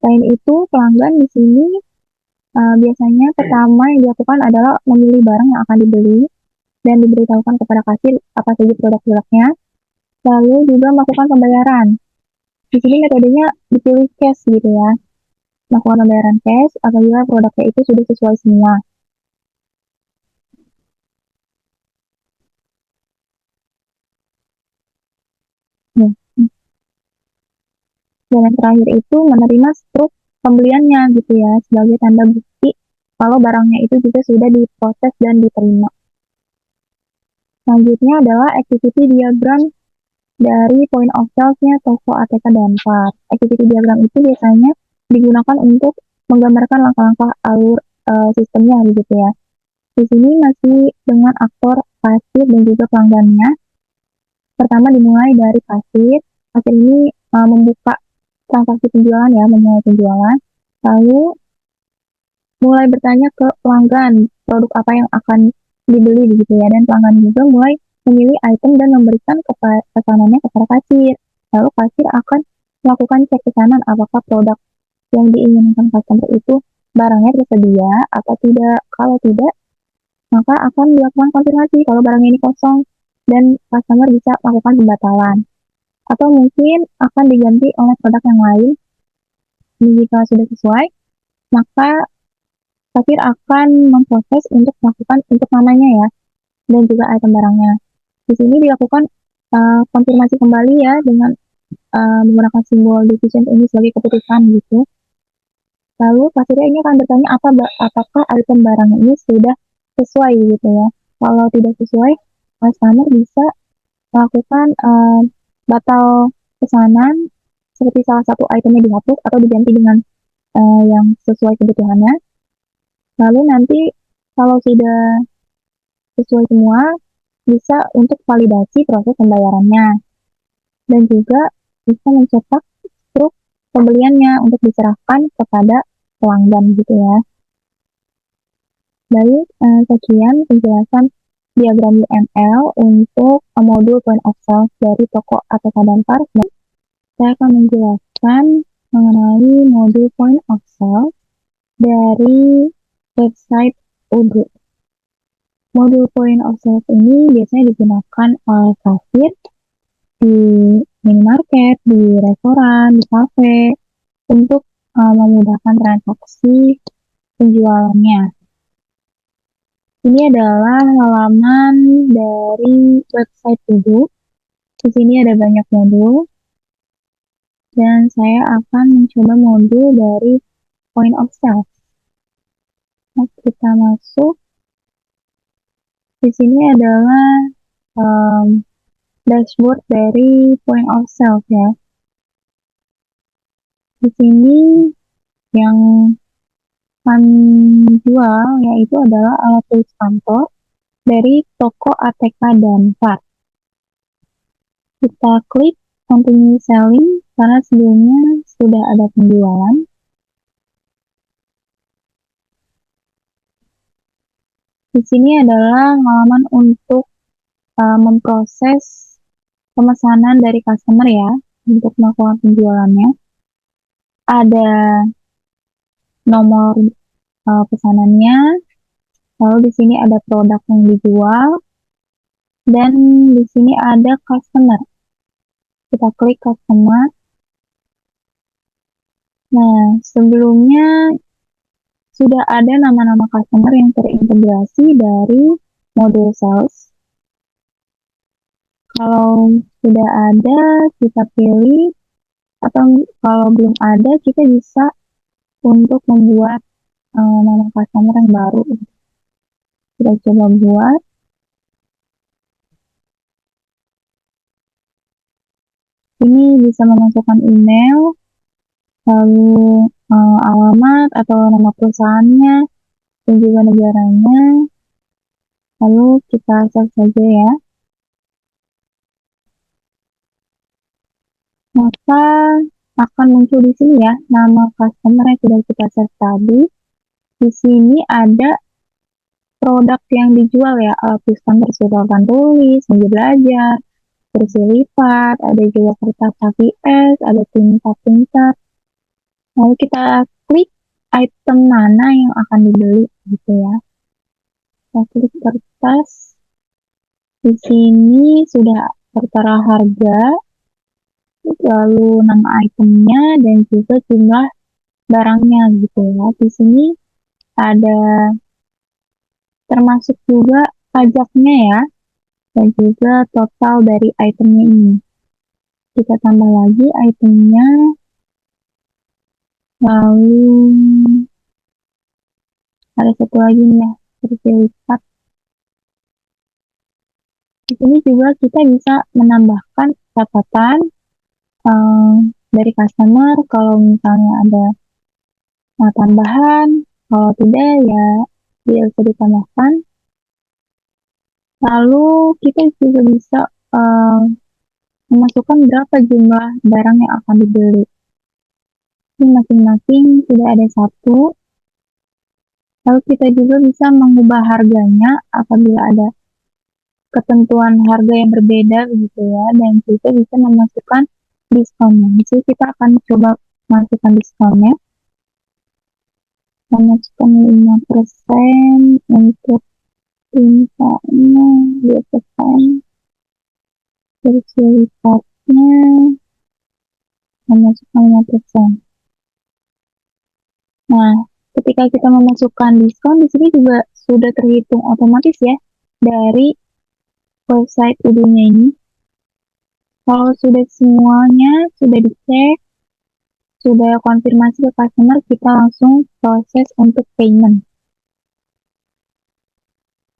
Selain itu, pelanggan di sini biasanya pertama yang dilakukan adalah memilih barang yang akan dibeli dan diberitahukan kepada kasir apa saja produk-produknya, lalu juga melakukan pembayaran. Di sini metodenya dipilih cash gitu ya, melakukan pembayaran cash apabila produknya itu sudah sesuai semua. Hmm. Dan yang terakhir itu menerima struk pembeliannya gitu ya, sebagai tanda bukti kalau barangnya itu juga sudah diproses dan diterima. Selanjutnya adalah activity diagram dari point of sales-nya toko ATK dan VAR. Activity diagram itu biasanya digunakan untuk menggambarkan langkah-langkah alur sistemnya gitu ya. Di sini masih dengan aktor kasir dan juga pelanggannya. Pertama dimulai dari kasir. Kasir ini membuka transaksi penjualan ya, memulai penjualan. Lalu mulai bertanya ke pelanggan produk apa yang akan dibeli gitu ya, dan pelanggan juga mulai memilih item dan memberikan pesanannya kepada kasir. Lalu kasir akan melakukan cek pesanan apakah produk yang diinginkan customer itu barangnya tersedia atau tidak. Kalau tidak, maka akan dilakukan konfirmasi kalau barang ini kosong dan customer bisa melakukan pembatalan. Atau mungkin akan diganti oleh produk yang lain. Jika sudah sesuai, maka kasir akan memproses untuk melakukan untuk namanya ya, dan juga item barangnya. Di sini dilakukan konfirmasi kembali ya dengan menggunakan simbol decision ini sebagai keputusan gitu. Lalu kasirnya ini akan bertanya apakah item barang ini sudah sesuai gitu ya. Kalau tidak sesuai, customer bisa melakukan batal pesanan seperti salah satu itemnya dihapus atau diganti dengan yang sesuai kebutuhannya. Lalu nanti kalau sudah sesuai semua, bisa untuk validasi proses pembayarannya dan juga bisa mencetak struk pembeliannya untuk diserahkan kepada pelanggan gitu ya. Baik, sekian penjelasan diagram UML untuk modul point of sale dari toko ATK dan VAR. Saya akan menjelaskan mengenai modul point of sale dari website Odoo. Modul point of sale ini biasanya digunakan oleh kasir di minimarket, di restoran, di kafe untuk memudahkan transaksi penjualannya. Ini adalah halaman dari website Odoo. Di sini ada banyak modul dan saya akan mencoba modul dari point of sale. Nah, kita masuk. Di sini adalah dashboard dari point of sale ya. Di sini yang kami jual yaitu adalah alat tulis kantor dari toko ATK dan VAR. Kita klik continue selling karena sebelumnya sudah ada penjualan. Di sini adalah halaman untuk memproses pemesanan dari customer ya. untuk melakukan penjualannya. Ada nomor pesanannya, lalu di sini ada produk yang dijual, dan di sini ada customer. Kita klik customer. Nah, sebelumnya sudah ada nama-nama customer yang terintegrasi dari modul sales. Kalau sudah ada, kita pilih, atau kalau belum ada, kita bisa untuk membuat nama customer yang baru. Kita coba buat. Ini bisa memasukkan email, lalu alamat atau nama perusahaannya, dan juga negaranya. Lalu kita save saja ya. Maka akan muncul di sini ya nama customer yang sudah kita save tadi. Di sini ada produk yang dijual ya, tulisan bersurat tulis, meja belajar, kursi lipat, ada juga kertas HVS, ada tinta. Lalu kita klik item mana yang akan dibeli gitu ya. Kita klik kertas. Di sini sudah tertera harga, lalu nama itemnya dan juga jumlah barangnya gitu ya. Di sini ada termasuk juga pajaknya ya, dan juga total dari itemnya ini. Kita tambah lagi itemnya, lalu ada satu lagi nih ya, kursi lipat. Di sini juga kita bisa menambahkan catatan dari customer kalau misalnya ada tambahan, kalau tidak ya dia bisa ditambahkan. Lalu kita juga bisa memasukkan berapa jumlah barang yang akan dibeli. Ini masing-masing sudah ada satu. Lalu kita juga bisa mengubah harganya apabila ada ketentuan harga yang berbeda begitu ya, dan kita bisa memasukkan diskonnya. Di sini kita akan coba masukkan diskonnya. Memasukkan 5% untuk tintanya, 2% kursi lipatnya, memasukkan 5%. Nah, ketika kita memasukkan diskon, di sini juga sudah terhitung otomatis ya dari website Udunya ini. Kalau sudah semuanya sudah dicek, sudah konfirmasi ke customer, kita langsung proses untuk payment.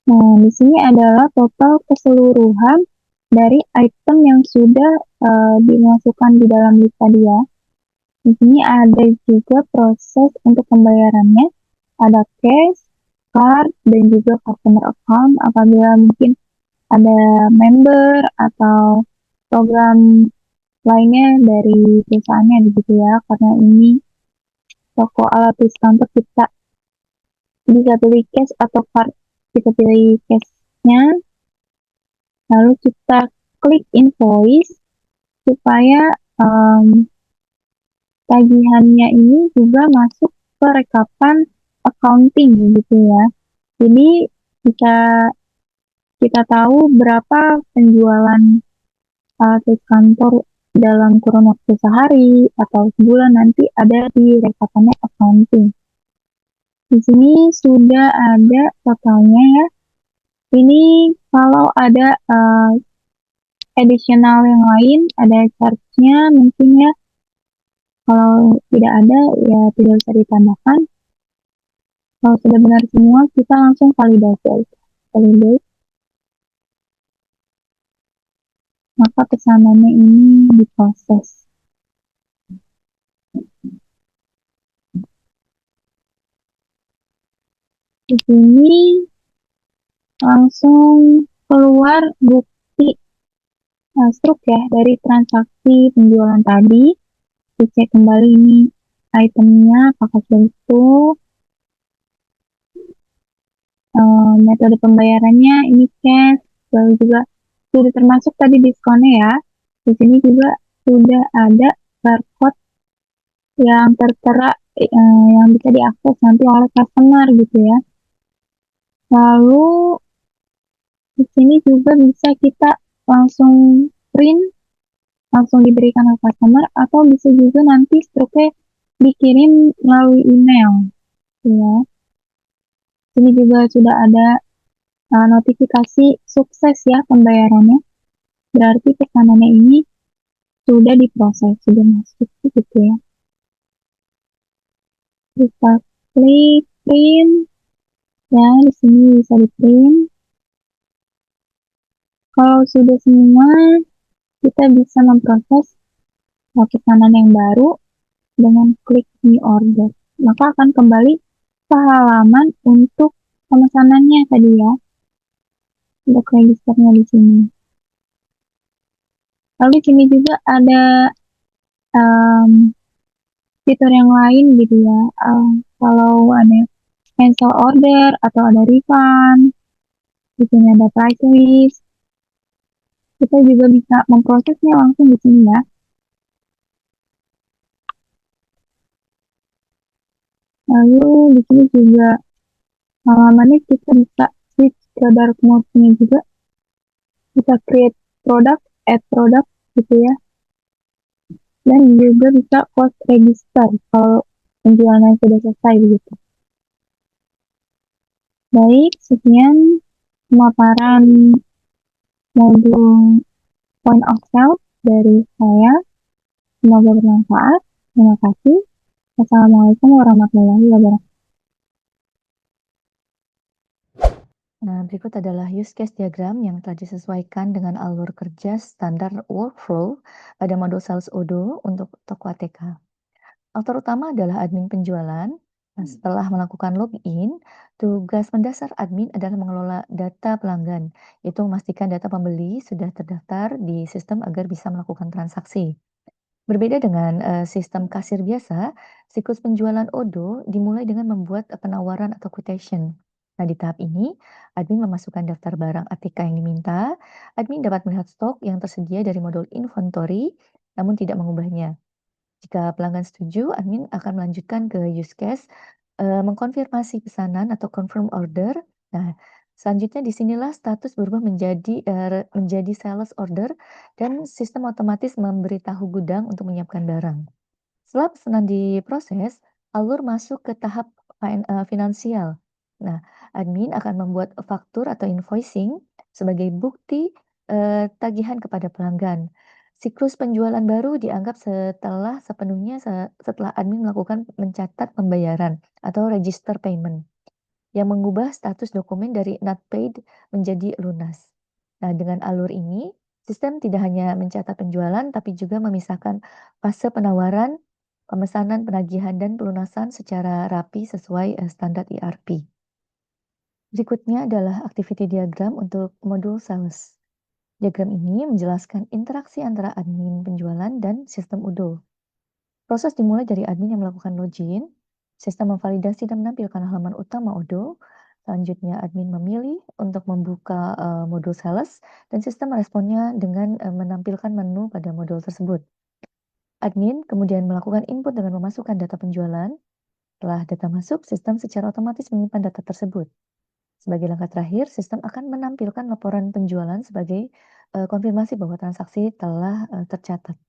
Nah, di sini adalah total keseluruhan dari item yang sudah dimasukkan di dalam list tadi ya. Di sini ada juga proses untuk pembayarannya, ada cash, card, dan juga customer account apabila mungkin ada member atau program lainnya dari perusahaannya gitu ya. Karena ini toko alat tulis kantor, kita bisa pilih cash atau card, kita pilih cashnya, lalu kita klik invoice supaya tagihannya ini juga masuk ke rekapan accounting gitu ya. Jadi bisa kita tahu berapa penjualan alat kantor dalam kurun waktu sehari atau sebulan, nanti ada di rekapannya accounting. Di sini sudah ada totalnya ya. Ini kalau ada additional yang lain, ada charge-nya mungkin ya. Kalau tidak ada, ya tidak usah ditambahkan. Kalau sudah benar semua, kita langsung validasi. Validate. Maka pesanannya ini diproses. Di sini langsung keluar bukti struk ya dari transaksi penjualan tadi. Dicek kembali ini itemnya apakah sudah itu, metode pembayarannya ini cash, lalu juga sudah termasuk tadi diskonnya ya. Di sini juga sudah ada barcode yang tertera yang bisa diakses nanti oleh customer gitu ya. Lalu di sini juga bisa kita langsung print, langsung diberikan ke customer, atau bisa juga nanti struknya dikirim melalui email ya. Ini juga sudah ada notifikasi sukses ya pembayarannya. Berarti pesanannya ini sudah diproses, sudah masuk gitu ya. Bisa klik print ya, di sini bisa di print. Kalau sudah semua, kita bisa memproses pesanan yang baru dengan klik new order. Maka akan kembali ke halaman untuk pemesanannya tadi ya, untuk registernya di sini. Lalu di sini juga ada fitur yang lain gitu ya. Kalau ada cancel order atau ada refund, di sini ada price list. Kita juga bisa memprosesnya langsung di sini ya. Lalu di sini juga halamannya kita bisa switch ke dark mode-nya juga. Bisa create product, add product gitu ya. Dan juga bisa post register kalau penjualannya sudah selesai begitu. Baik, sekian pemaparan modul point of sale dari saya. Semoga bermanfaat. Terima kasih. Wassalamualaikum warahmatullahi wabarakatuh. Nah, berikut adalah use case diagram yang telah disesuaikan dengan alur kerja standar workflow pada modul sales Odoo untuk toko ATK. Aktor utama adalah admin penjualan. Nah, setelah melakukan login, tugas mendasar admin adalah mengelola data pelanggan, yaitu memastikan data pembeli sudah terdaftar di sistem agar bisa melakukan transaksi. Berbeda dengan sistem kasir biasa, siklus penjualan Odoo dimulai dengan membuat penawaran atau quotation. Nah, di tahap ini, admin memasukkan daftar barang ATK yang diminta. Admin dapat melihat stok yang tersedia dari modul inventory, namun tidak mengubahnya. Jika pelanggan setuju, admin akan melanjutkan ke use case, mengkonfirmasi pesanan atau confirm order. Nah, selanjutnya disinilah status berubah menjadi sales order dan sistem otomatis memberitahu gudang untuk menyiapkan barang. Setelah pesanan diproses, alur masuk ke tahap finansial. Nah, admin akan membuat faktur atau invoicing sebagai bukti tagihan kepada pelanggan. Siklus penjualan baru dianggap setelah admin melakukan mencatat pembayaran atau register payment yang mengubah status dokumen dari not paid menjadi lunas. Nah, dengan alur ini, sistem tidak hanya mencatat penjualan, tapi juga memisahkan fase penawaran, pemesanan, penagihan, dan pelunasan secara rapi sesuai standar ERP. Berikutnya adalah activity diagram untuk modul sales. Diagram ini menjelaskan interaksi antara admin penjualan dan sistem Odoo. Proses dimulai dari admin yang melakukan login, sistem memvalidasi dan menampilkan halaman utama Odoo. Selanjutnya admin memilih untuk membuka modul sales dan sistem meresponnya dengan menampilkan menu pada modul tersebut. Admin kemudian melakukan input dengan memasukkan data penjualan. Setelah data masuk, sistem secara otomatis menyimpan data tersebut. Sebagai langkah terakhir, sistem akan menampilkan laporan penjualan sebagai konfirmasi bahwa transaksi telah tercatat.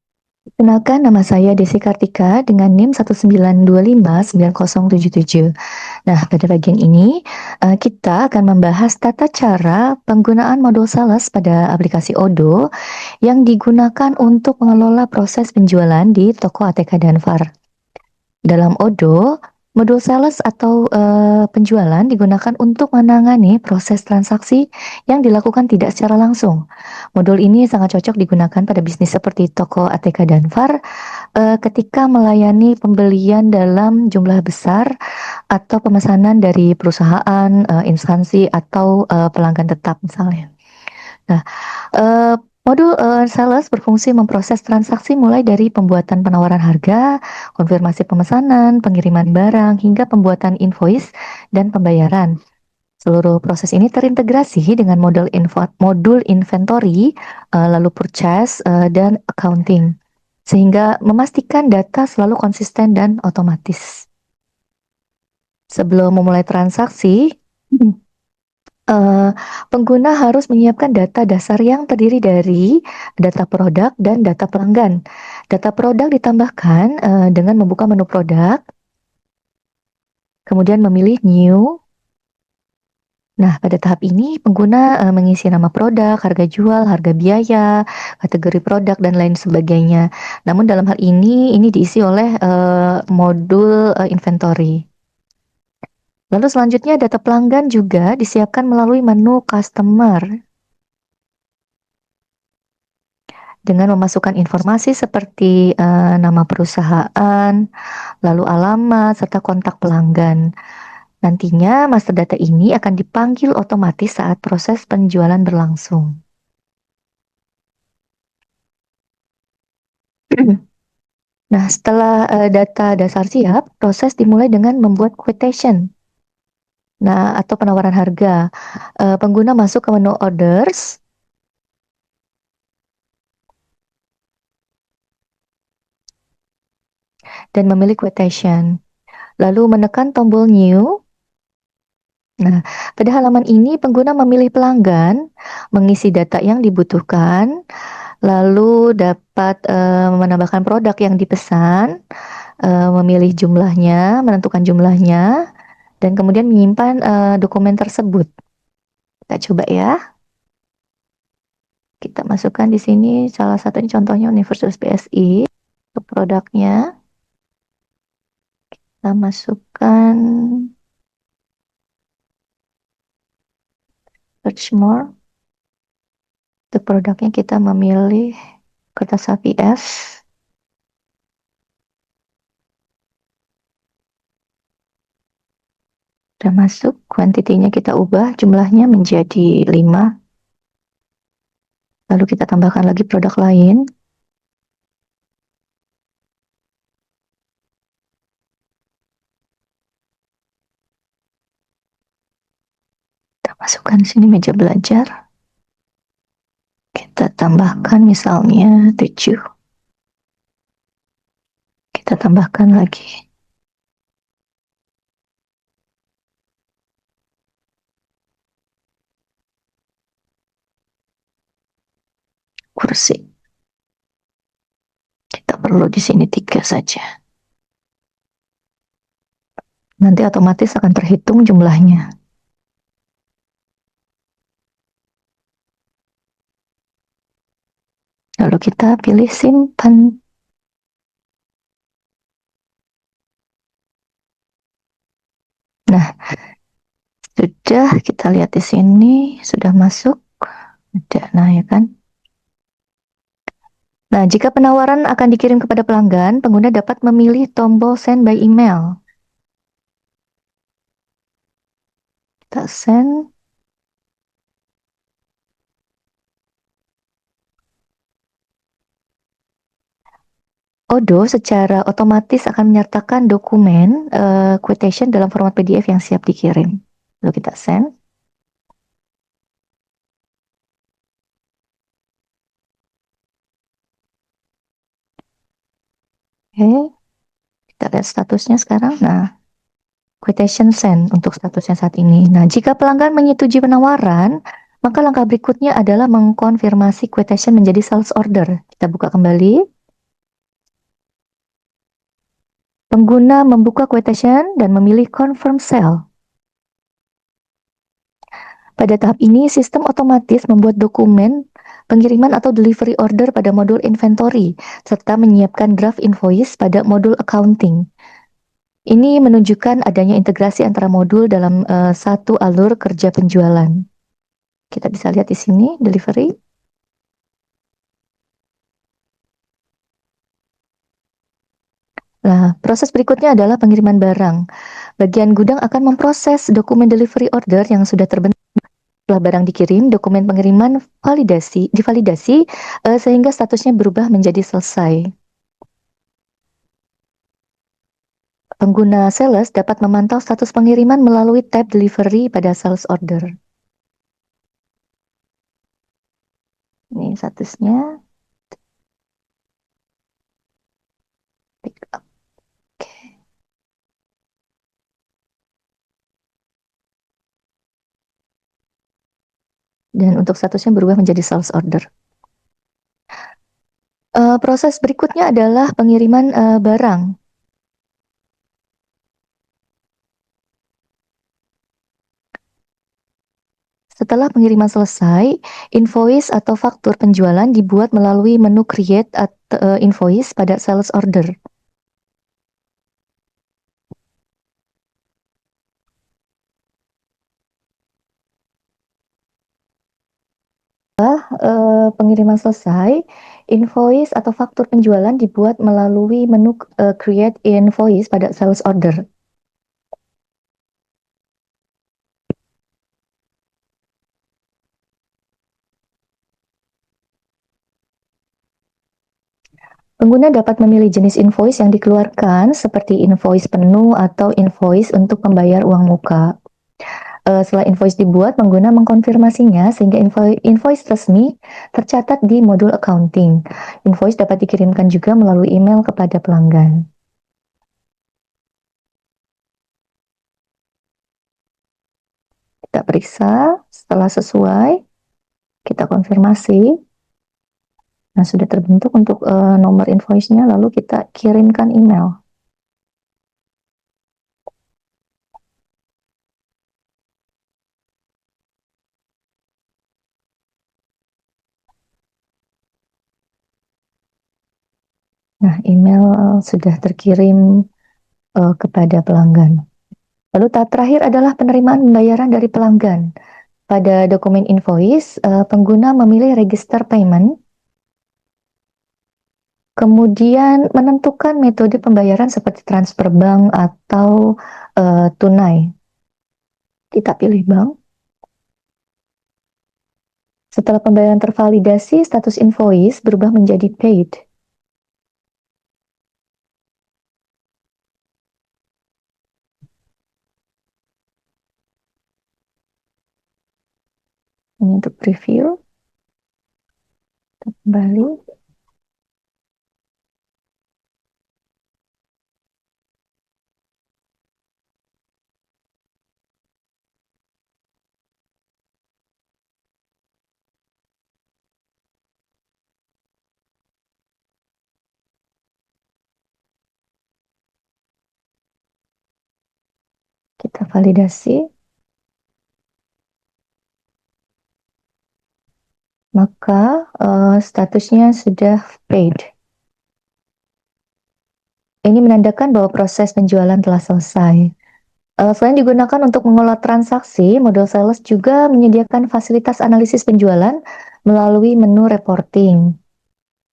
Kenalkan, nama saya Desi Kartika dengan NIM 192590077. Nah, pada bagian ini kita akan membahas tata cara penggunaan modul sales pada aplikasi Odoo yang digunakan untuk mengelola proses penjualan di toko ATK dan VAR. Dalam Odoo, modul sales atau penjualan digunakan untuk menangani proses transaksi yang dilakukan tidak secara langsung. Modul ini sangat cocok digunakan pada bisnis seperti toko ATK dan VAR ketika melayani pembelian dalam jumlah besar atau pemesanan dari perusahaan, instansi atau pelanggan tetap misalnya. Nah, modul sales berfungsi memproses transaksi mulai dari pembuatan penawaran harga, konfirmasi pemesanan, pengiriman barang, hingga pembuatan invoice dan pembayaran. Seluruh proses ini terintegrasi dengan modul inventory, lalu purchase, dan accounting. sehingga memastikan data selalu konsisten dan otomatis. Sebelum memulai transaksi, pengguna harus menyiapkan data dasar yang terdiri dari data produk dan data pelanggan. Data produk ditambahkan dengan membuka menu produk, kemudian memilih New. Nah, pada tahap ini pengguna mengisi nama produk, harga jual, harga biaya, kategori produk, dan lain sebagainya. Namun dalam hal ini diisi oleh modul inventory. Lalu selanjutnya data pelanggan juga disiapkan melalui menu customer dengan memasukkan informasi seperti nama perusahaan, lalu alamat, serta kontak pelanggan. Nantinya master data ini akan dipanggil otomatis saat proses penjualan berlangsung. Nah, setelah data dasar siap, proses dimulai dengan membuat quotation. Nah, atau penawaran harga. Pengguna masuk ke menu orders, dan memilih quotation. Lalu menekan tombol new. Nah, pada halaman ini pengguna memilih pelanggan, mengisi data yang dibutuhkan, lalu dapat menambahkan produk yang dipesan, memilih jumlahnya, menentukan jumlahnya, dan kemudian menyimpan dokumen tersebut. Kita coba ya. Kita masukkan di sini salah satunya contohnya Universitas BSI untuk produknya. Kita masukkan search more. Untuk produknya kita memilih kertas HVS. Sudah masuk, kuantitinya kita ubah, jumlahnya menjadi 5. Lalu kita tambahkan lagi produk lain. Kita masukkan di sini meja belajar. Kita tambahkan misalnya 7. Kita tambahkan lagi. Kursi. Kita perlu di sini 3 saja. Nanti otomatis akan terhitung jumlahnya. Lalu kita pilih simpan. Nah, sudah kita lihat di sini sudah masuk. Ada, nah ya kan. Nah, jika penawaran akan dikirim kepada pelanggan, pengguna dapat memilih tombol send by email. Kita send. Odoo secara otomatis akan menyertakan dokumen quotation dalam format PDF yang siap dikirim. Lalu kita send. Oke, kita lihat statusnya sekarang. Nah, quotation send untuk statusnya saat ini. Nah, jika pelanggan menyetujui penawaran, maka langkah berikutnya adalah mengkonfirmasi quotation menjadi sales order. Kita buka kembali. Pengguna membuka quotation dan memilih confirm sale. Pada tahap ini, sistem otomatis membuat dokumen pengiriman atau delivery order pada modul inventory, serta menyiapkan draft invoice pada modul accounting. Ini menunjukkan adanya integrasi antara modul dalam satu alur kerja penjualan. Kita bisa lihat di sini, delivery. Nah, proses berikutnya adalah pengiriman barang. Bagian gudang akan memproses dokumen delivery order yang sudah terbentuk. Setelah barang dikirim, dokumen pengiriman divalidasi sehingga statusnya berubah menjadi selesai. Pengguna sales dapat memantau status pengiriman melalui tab delivery pada sales order. Ini statusnya. Dan untuk statusnya berubah menjadi sales order. Proses berikutnya adalah pengiriman barang. Setelah pengiriman selesai, invoice atau faktur penjualan dibuat melalui menu Create Invoice pada sales order. Pengiriman selesai, invoice atau faktur penjualan dibuat melalui menu Create Invoice pada sales order. Pengguna dapat memilih jenis invoice yang dikeluarkan seperti invoice penuh atau invoice untuk membayar uang muka. Setelah invoice dibuat, pengguna mengkonfirmasinya sehingga invoice resmi tercatat di modul accounting. Invoice dapat dikirimkan juga melalui email kepada pelanggan. Kita periksa, setelah sesuai, kita konfirmasi. Nah, sudah terbentuk untuk nomor invoice-nya, lalu kita kirimkan email. Nah, email sudah terkirim kepada pelanggan. Lalu tahap terakhir adalah penerimaan pembayaran dari pelanggan. Pada dokumen invoice, pengguna memilih register payment, kemudian menentukan metode pembayaran seperti transfer bank atau tunai. Kita pilih bank. Setelah pembayaran tervalidasi, status invoice berubah menjadi paid. Ini untuk preview. Kita kembali. Kita validasi. Maka statusnya sudah paid. Ini menandakan bahwa proses penjualan telah selesai. Selain digunakan untuk mengolah transaksi, modul sales juga menyediakan fasilitas analisis penjualan melalui menu reporting.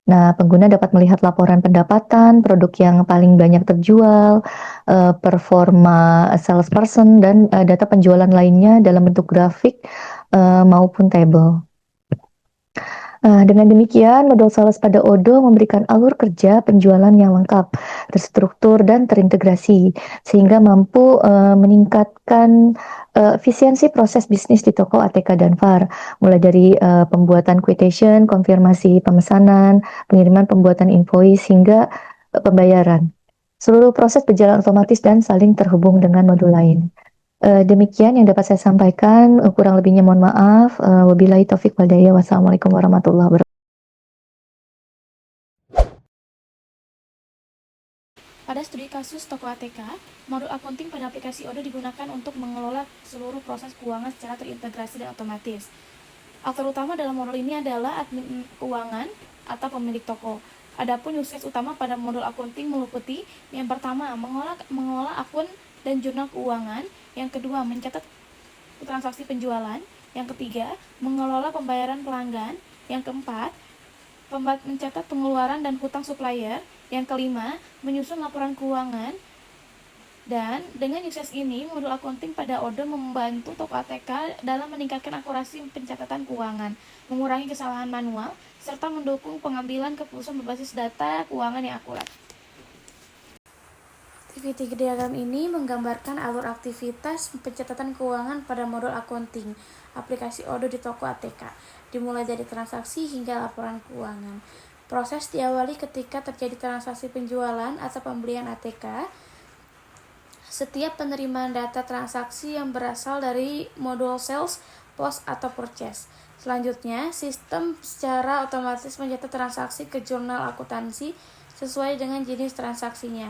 Nah, pengguna dapat melihat laporan pendapatan, produk yang paling banyak terjual, performa salesperson, dan data penjualan lainnya dalam bentuk grafik maupun table. Dengan demikian, modul sales pada Odoo memberikan alur kerja penjualan yang lengkap, terstruktur, dan terintegrasi, sehingga mampu meningkatkan efisiensi proses bisnis di toko ATK dan VAR, mulai dari pembuatan quotation, konfirmasi pemesanan, pengiriman pembuatan invoice, hingga pembayaran. Seluruh proses berjalan otomatis dan saling terhubung dengan modul lain. Demikian yang dapat saya sampaikan, kurang lebihnya mohon maaf. Wabillahi taufik wal hidayah. Wassalamualaikum warahmatullahi wabarakatuh. Pada studi kasus toko ATK, modul accounting pada aplikasi Odoo digunakan untuk mengelola seluruh proses keuangan secara terintegrasi dan otomatis. Aktor utama dalam modul ini adalah admin keuangan atau pemilik toko. Adapun use case utama pada modul accounting meliputi yang pertama, mengolah akun dan jurnal keuangan, yang kedua, mencatat transaksi penjualan, yang ketiga, mengelola pembayaran pelanggan, yang keempat, mencatat pengeluaran dan hutang supplier, yang kelima, menyusun laporan keuangan. Dan dengan use case ini, modul accounting pada Odoo membantu toko ATK dalam meningkatkan akurasi pencatatan keuangan, mengurangi kesalahan manual, serta mendukung pengambilan keputusan berbasis data keuangan yang akurat. Activity diagram ini menggambarkan alur aktivitas pencatatan keuangan pada modul accounting aplikasi Odoo di toko ATK, dimulai dari transaksi hingga laporan keuangan. Proses diawali ketika terjadi transaksi penjualan atau pembelian ATK. Setiap penerimaan data transaksi yang berasal dari modul sales, post, atau purchase. Selanjutnya, sistem secara otomatis mencatat transaksi ke jurnal akuntansi sesuai dengan jenis transaksinya,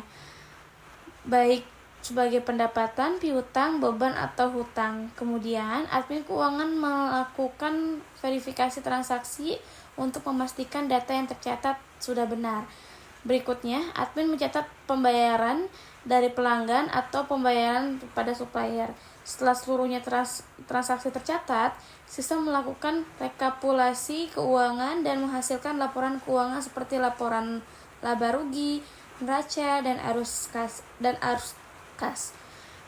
baik sebagai pendapatan, piutang, beban, atau hutang. Kemudian, admin keuangan melakukan verifikasi transaksi untuk memastikan data yang tercatat sudah benar. Berikutnya, admin mencatat pembayaran dari pelanggan atau pembayaran pada supplier. Setelah seluruhnya transaksi tercatat, sistem melakukan rekapitulasi keuangan dan menghasilkan laporan keuangan seperti laporan laba rugi, neraca, dan arus kas.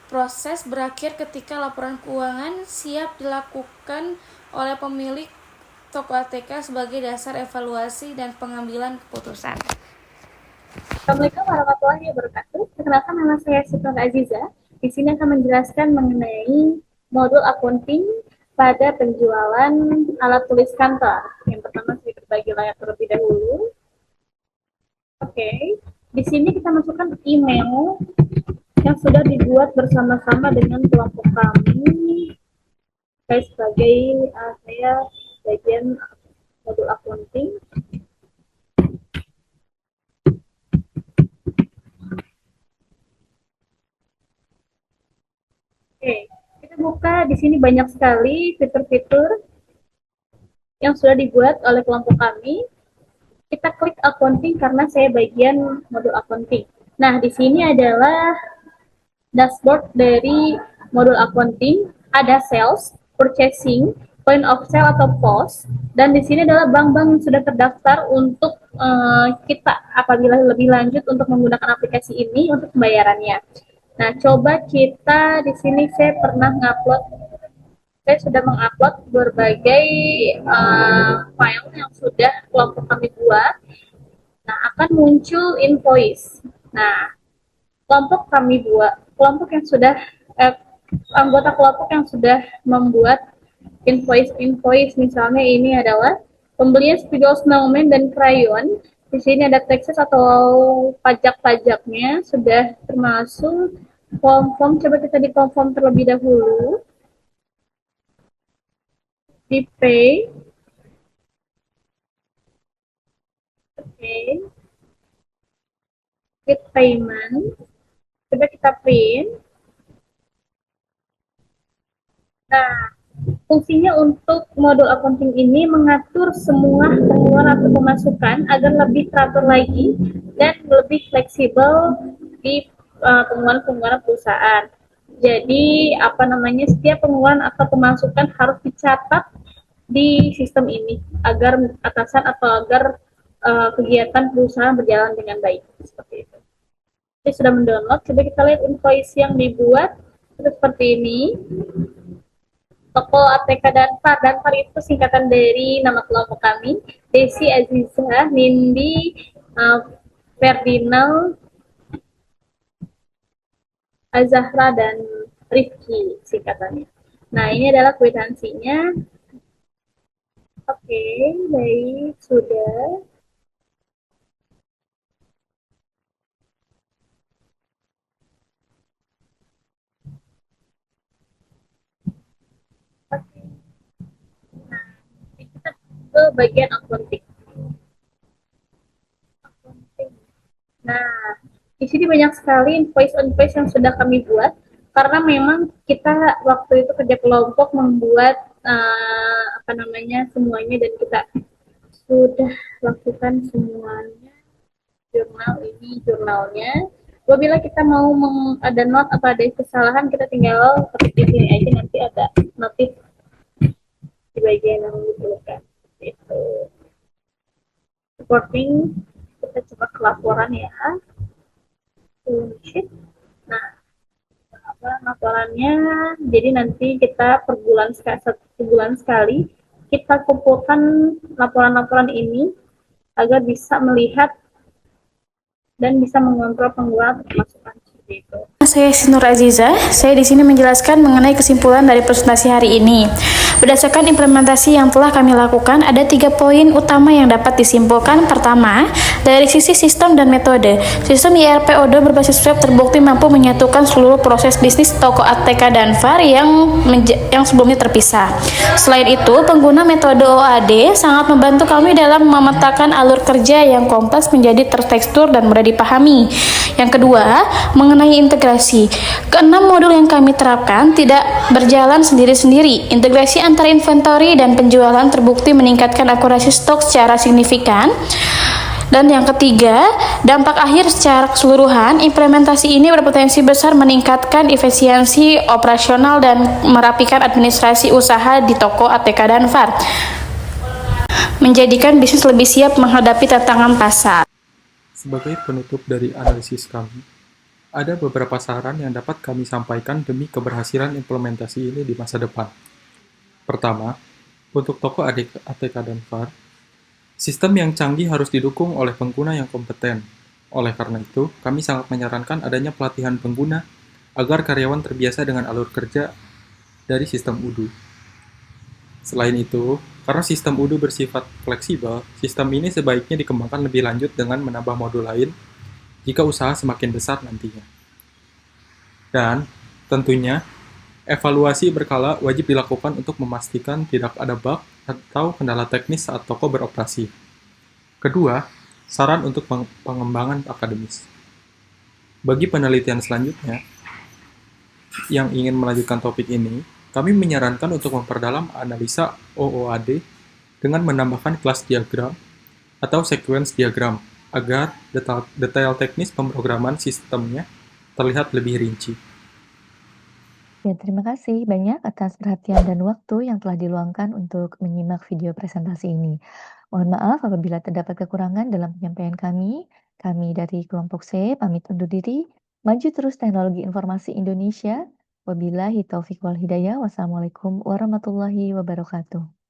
Proses berakhir ketika laporan keuangan siap dilakukan oleh pemilik toko ATK sebagai dasar evaluasi dan pengambilan keputusan. Assalamualaikum warahmatullahi wabarakatuh. Perkenalkan, nama saya Sifat Aziza. Di sini akan menjelaskan mengenai modul accounting pada penjualan alat tulis kantor. Yang pertama saya berbagi layar terlebih dahulu. Oke, di sini kita masukkan email yang sudah dibuat bersama-sama dengan kelompok kami. Saya bagian modul accounting. Oke, kita buka di sini banyak sekali fitur-fitur yang sudah dibuat oleh kelompok kami. Kita klik accounting karena saya bagian modul accounting. Nah, di sini adalah dashboard dari modul accounting. Ada sales, purchasing, point of sale atau POS, dan di sini adalah bank-bank yang sudah terdaftar untuk kita apabila lebih lanjut untuk menggunakan aplikasi ini untuk pembayarannya. Nah, coba kita di sini saya sudah mengupload berbagai file yang sudah kelompok kami buat. Nah, akan muncul invoice. Nah, anggota kelompok yang sudah membuat invoice, misalnya ini adalah pembelian spidol snowman dan krayon. Di sini ada taxes atau pajak-pajaknya sudah termasuk. Form, coba kita di form terlebih dahulu. Di pay. Oke. Get payment. Coba kita print. Nah, fungsinya untuk modul accounting ini mengatur semua pengeluaran atau pemasukan agar lebih teratur lagi dan lebih fleksibel di pengeluaran perusahaan. Jadi setiap pengeluaran atau pemasukan harus dicatat di sistem ini agar atasan atau agar kegiatan perusahaan berjalan dengan baik, seperti itu. Jadi sudah mendownload, coba kita lihat invoice yang dibuat seperti ini. Toko ATK Danpar. Danpar itu singkatan dari nama kelompok kami, Desi, Aziza, Nindi, Ferdinand, Azahra, dan Rifki singkatannya. Nah, ini adalah kwitansinya. Oke, baik, sudah. Oke. Nah, kita ke bagian accounting. Nah, di sini banyak sekali invoice yang sudah kami buat karena memang kita waktu itu kerja kelompok membuat semuanya, dan kita sudah lakukan semuanya. Jurnalnya. Apabila kita mau ada note atau ada kesalahan, kita tinggal ketik di sini aja, nanti ada notif di bagian yang diperlukan. Itu supporting, kita coba ke laporan ya. Nah, laporannya, jadi nanti kita per bulan sekali kita kumpulkan laporan-laporan ini agar bisa melihat dan bisa mengontrol pengeluaran pemasukan seperti itu. Saya Sinur Aziza. Saya di sini menjelaskan mengenai kesimpulan dari presentasi hari ini. Berdasarkan implementasi yang telah kami lakukan, ada 3 poin utama yang dapat disimpulkan. Pertama, dari sisi sistem dan metode. Sistem IRP ODO berbasis web terbukti mampu menyatukan seluruh proses bisnis toko ATK dan VAR yang sebelumnya terpisah. Selain itu, pengguna metode OAD sangat membantu kami dalam memetakan alur kerja yang kompleks menjadi tertekstur dan mudah dipahami. Yang kedua, mengenai integrasi. Keenam modul yang kami terapkan tidak berjalan sendiri-sendiri. Integrasi antara inventory dan penjualan terbukti meningkatkan akurasi stok secara signifikan. Dan yang ketiga, dampak akhir secara keseluruhan, implementasi ini berpotensi besar meningkatkan efisiensi operasional dan merapikan administrasi usaha di toko ATK dan VAR, menjadikan bisnis lebih siap menghadapi tantangan pasar. Sebagai penutup dari analisis kami, ada beberapa saran yang dapat kami sampaikan demi keberhasilan implementasi ini di masa depan. Pertama, untuk toko ATK dan VAR, sistem yang canggih harus didukung oleh pengguna yang kompeten. Oleh karena itu, kami sangat menyarankan adanya pelatihan pengguna agar karyawan terbiasa dengan alur kerja dari sistem UDU. Selain itu, karena sistem UDU bersifat fleksibel, sistem ini sebaiknya dikembangkan lebih lanjut dengan menambah modul lain jika usaha semakin besar nantinya. Dan, tentunya, evaluasi berkala wajib dilakukan untuk memastikan tidak ada bug atau kendala teknis saat toko beroperasi. Kedua, saran untuk pengembangan akademis. Bagi penelitian selanjutnya yang ingin melanjutkan topik ini, kami menyarankan untuk memperdalam analisa OOAD dengan menambahkan kelas diagram atau sequence diagram agar detail teknis pemrograman sistemnya terlihat lebih rinci. Ya, terima kasih banyak atas perhatian dan waktu yang telah diluangkan untuk menyimak video presentasi ini. Mohon maaf apabila terdapat kekurangan dalam penyampaian kami. Kami dari kelompok C pamit undur diri. Maju terus teknologi informasi Indonesia. Wabillahi taufiq wal hidayah. Wassalamualaikum warahmatullahi wabarakatuh.